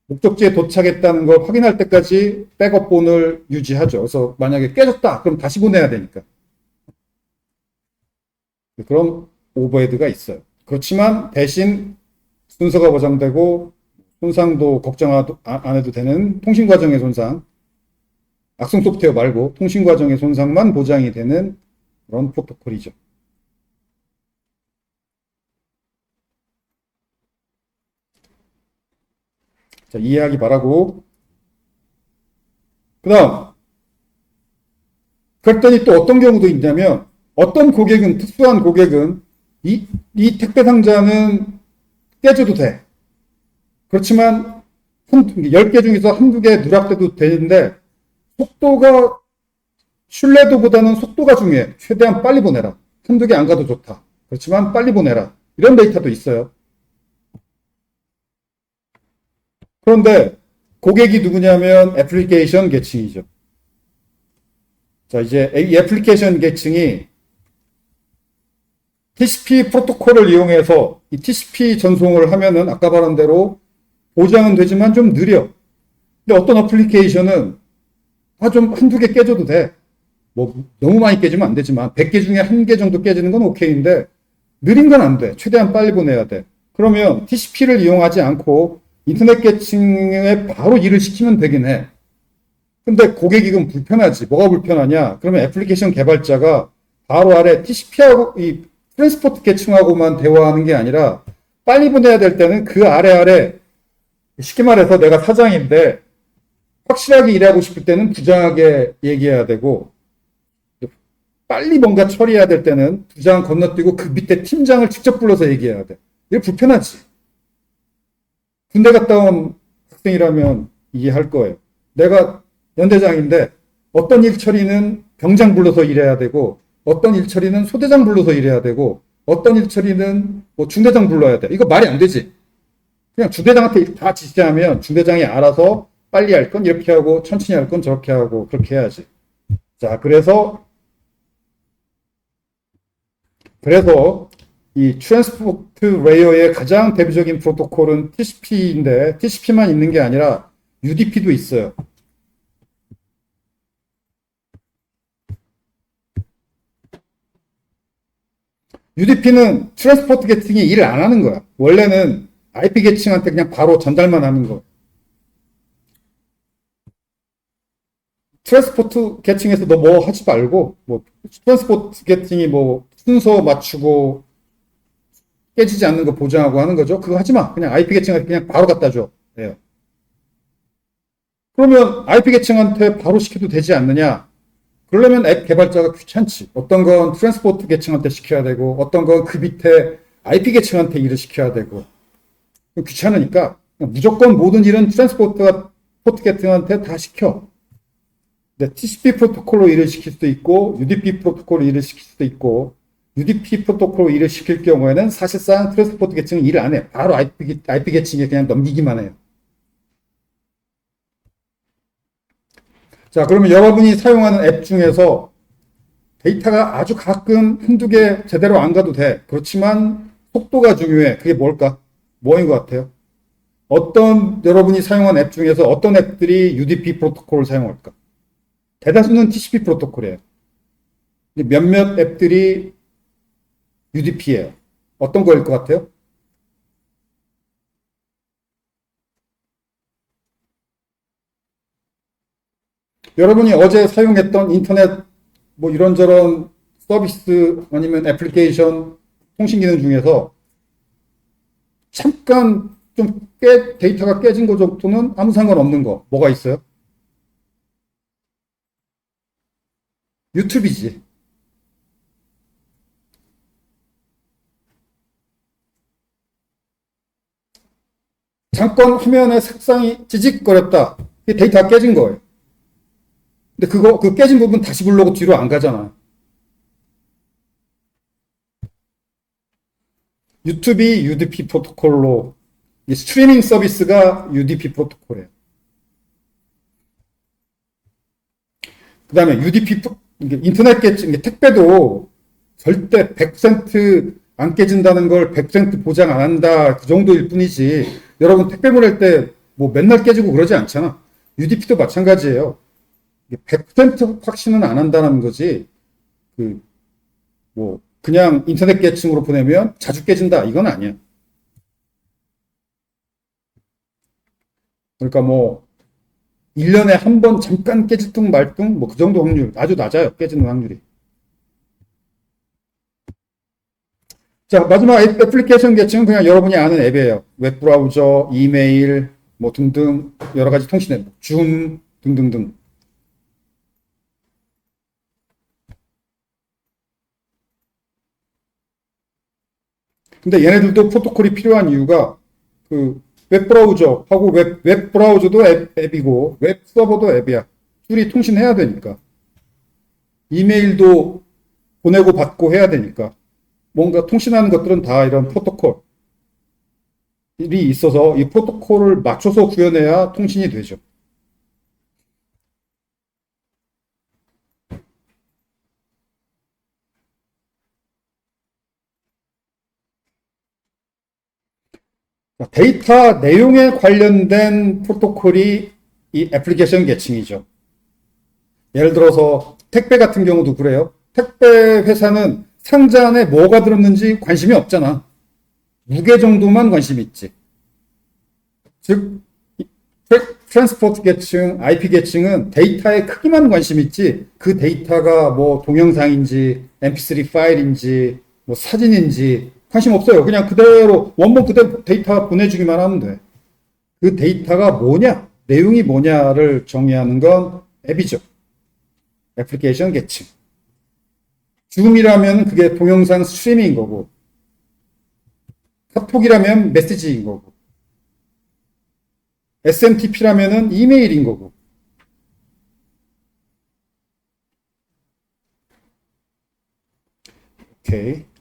목적지에 도착했다는 걸 확인할 때까지 백업본을 유지하죠. 그래서 만약에 깨졌다 그럼 다시 보내야 되니까. 그런 오버헤드가 있어요. 그렇지만 대신 순서가 보장되고 손상도 걱정 안 해도 되는 통신과정의 손상, 악성 소프트웨어 말고 통신과정의 손상만 보장이 되는 그런 프로토콜이죠. 자, 이해하기 바라고. 그 다음, 그랬더니 또 어떤 경우도 있냐면, 어떤 고객은, 특수한 고객은, 이 택배 상자는 깨져도 돼. 그렇지만, 10개 중에서 한두 개 누락돼도 되는데, 속도가, 신뢰도보다는 속도가 중요해. 최대한 빨리 보내라. 한두 개 안 가도 좋다. 그렇지만 빨리 보내라. 이런 데이터도 있어요. 그런데 고객이 누구냐면 애플리케이션 계층이죠. 자, 이제 이 애플리케이션 계층이 TCP 프로토콜을 이용해서 이 TCP 전송을 하면은 아까 말한 대로 보장은 되지만 좀 느려. 근데 어떤 애플리케이션은 좀 한두 개 깨져도 돼. 뭐 너무 많이 깨지면 안 되지만 100개 중에 1개 정도 깨지는 건 오케이인데 느린 건 안 돼. 최대한 빨리 보내야 돼. 그러면 TCP를 이용하지 않고 인터넷 계층에 바로 일을 시키면 되긴 해. 근데 고객이 그럼 불편하지. 뭐가 불편하냐? 그러면 애플리케이션 개발자가 바로 아래 TCP하고 이 트랜스포트 계층하고만 대화하는 게 아니라 빨리 보내야 될 때는 그 아래 쉽게 말해서 내가 사장인데 확실하게 일하고 싶을 때는 부장에게 얘기해야 되고 빨리 뭔가 처리해야 될 때는 부장 건너뛰고 그 밑에 팀장을 직접 불러서 얘기해야 돼. 이게 불편하지. 군대 갔다 온 학생이라면 이해할 거예요. 내가 연대장인데 어떤 일 처리는 병장 불러서 일해야 되고 어떤 일 처리는 소대장 불러서 일해야 되고 어떤 일 처리는 뭐 중대장 불러야 돼. 이거 말이 안 되지. 그냥 중대장한테 다 지시하면 중대장이 알아서 빨리 할 건 이렇게 하고 천천히 할 건 저렇게 하고 그렇게 해야지. 자, 그래서 이 트랜스포트 레이어의 가장 대표적인 프로토콜은 TCP인데 TCP만 있는 게 아니라 UDP도 있어요. UDP는 트랜스포트 계층이 일을 안 하는 거야. 원래는 IP 계층한테 그냥 바로 전달만 하는 거. 트랜스포트 계층에서 너 뭐 하지 말고, 뭐, 트랜스포트 계층이 뭐, 순서 맞추고, 깨지지 않는 거 보장하고 하는 거죠. 그거 하지 마. 그냥 IP 계층한테 그냥 바로 갖다 줘. 네. 그러면 IP 계층한테 바로 시켜도 되지 않느냐? 그러려면 앱 개발자가 귀찮지. 어떤 건 트랜스포트 계층한테 시켜야 되고, 어떤 건 그 밑에 IP 계층한테 일을 시켜야 되고, 귀찮으니까 무조건 모든 일은 트랜스포트 계층한테 다 시켜. TCP 프로토콜로 일을 시킬 수도 있고, UDP 프로토콜로 일을 시킬 수도 있고, UDP 프로토콜로 일을 시킬 경우에는 사실상 트랜스포트 계층은 일을 안 해. 바로 IP 계층에 그냥 넘기기만 해요. 자, 그러면 여러분이 사용하는 앱 중에서 데이터가 아주 가끔 한두 개 제대로 안 가도 돼. 그렇지만 속도가 중요해. 그게 뭘까? 뭐인 것 같아요? 여러분이 사용한 앱 중에서 어떤 앱들이 UDP 프로토콜을 사용할까? 대다수는 TCP 프로토콜이에요. 몇몇 앱들이 UDP예요. 어떤 거일 것 같아요? 여러분이 어제 사용했던 인터넷 뭐 이런저런 서비스 아니면 애플리케이션 통신 기능 중에서 잠깐 좀 데이터가 깨진 거 정도는 아무 상관없는 거 뭐가 있어요? 유튜브이지. 잠깐 화면에 색상이 찌직거렸다. 이게 데이터가 깨진 거예요. 근데 그 깨진 부분 다시 불러고 뒤로 안 가잖아. 유튜브이 UDP 프로토콜로, 스트리밍 서비스가 UDP 프로토콜이에요. 그 다음에 UDP, 인터넷 계층, 택배도 절대 100%안 깨진다는 걸 100% 보장 안 한다. 그 정도일 뿐이지. 여러분 택배 보낼 때 뭐 맨날 깨지고 그러지 않잖아. UDP도 마찬가지예요. 100% 확신은 안 한다는 거지. 그냥 인터넷 계층으로 보내면 자주 깨진다. 이건 아니야. 그러니까 1년에 한 번 잠깐 깨질 둥 말 둥, 그 정도 확률. 아주 낮아요. 깨지는 확률이. 자, 마지막 애플리케이션 계층은 그냥 여러분이 아는 앱이에요. 웹브라우저, 이메일, 등등, 여러 가지 통신 앱, 줌, 등등등. 근데 얘네들도 프로토콜이 필요한 이유가 웹브라우저하고 웹브라우저도 앱이고 웹서버도 앱이야. 둘이 통신해야 되니까. 이메일도 보내고 받고 해야 되니까. 뭔가 통신하는 것들은 다 이런 프로토콜이 있어서 이 프로토콜을 맞춰서 구현해야 통신이 되죠. 데이터 내용에 관련된 프로토콜이 이 애플리케이션 계층이죠. 예를 들어서 택배 같은 경우도 그래요. 택배 회사는 상자 안에 뭐가 들었는지 관심이 없잖아. 무게 정도만 관심이 있지. 즉, 트랜스포트 계층, IP 계층은 데이터의 크기만 관심이 있지 그 데이터가 동영상인지 mp3 파일인지 사진인지 관심 없어요. 그냥 그대로, 원본 그대로 데이터 보내주기만 하면 돼. 그 데이터가 뭐냐, 내용이 뭐냐를 정의하는 건 앱이죠. 애플리케이션 계층. 줌이라면 그게 동영상 스트리밍인 거고, 카톡이라면 메시지인 거고, SMTP라면은 이메일인 거고. 오케이.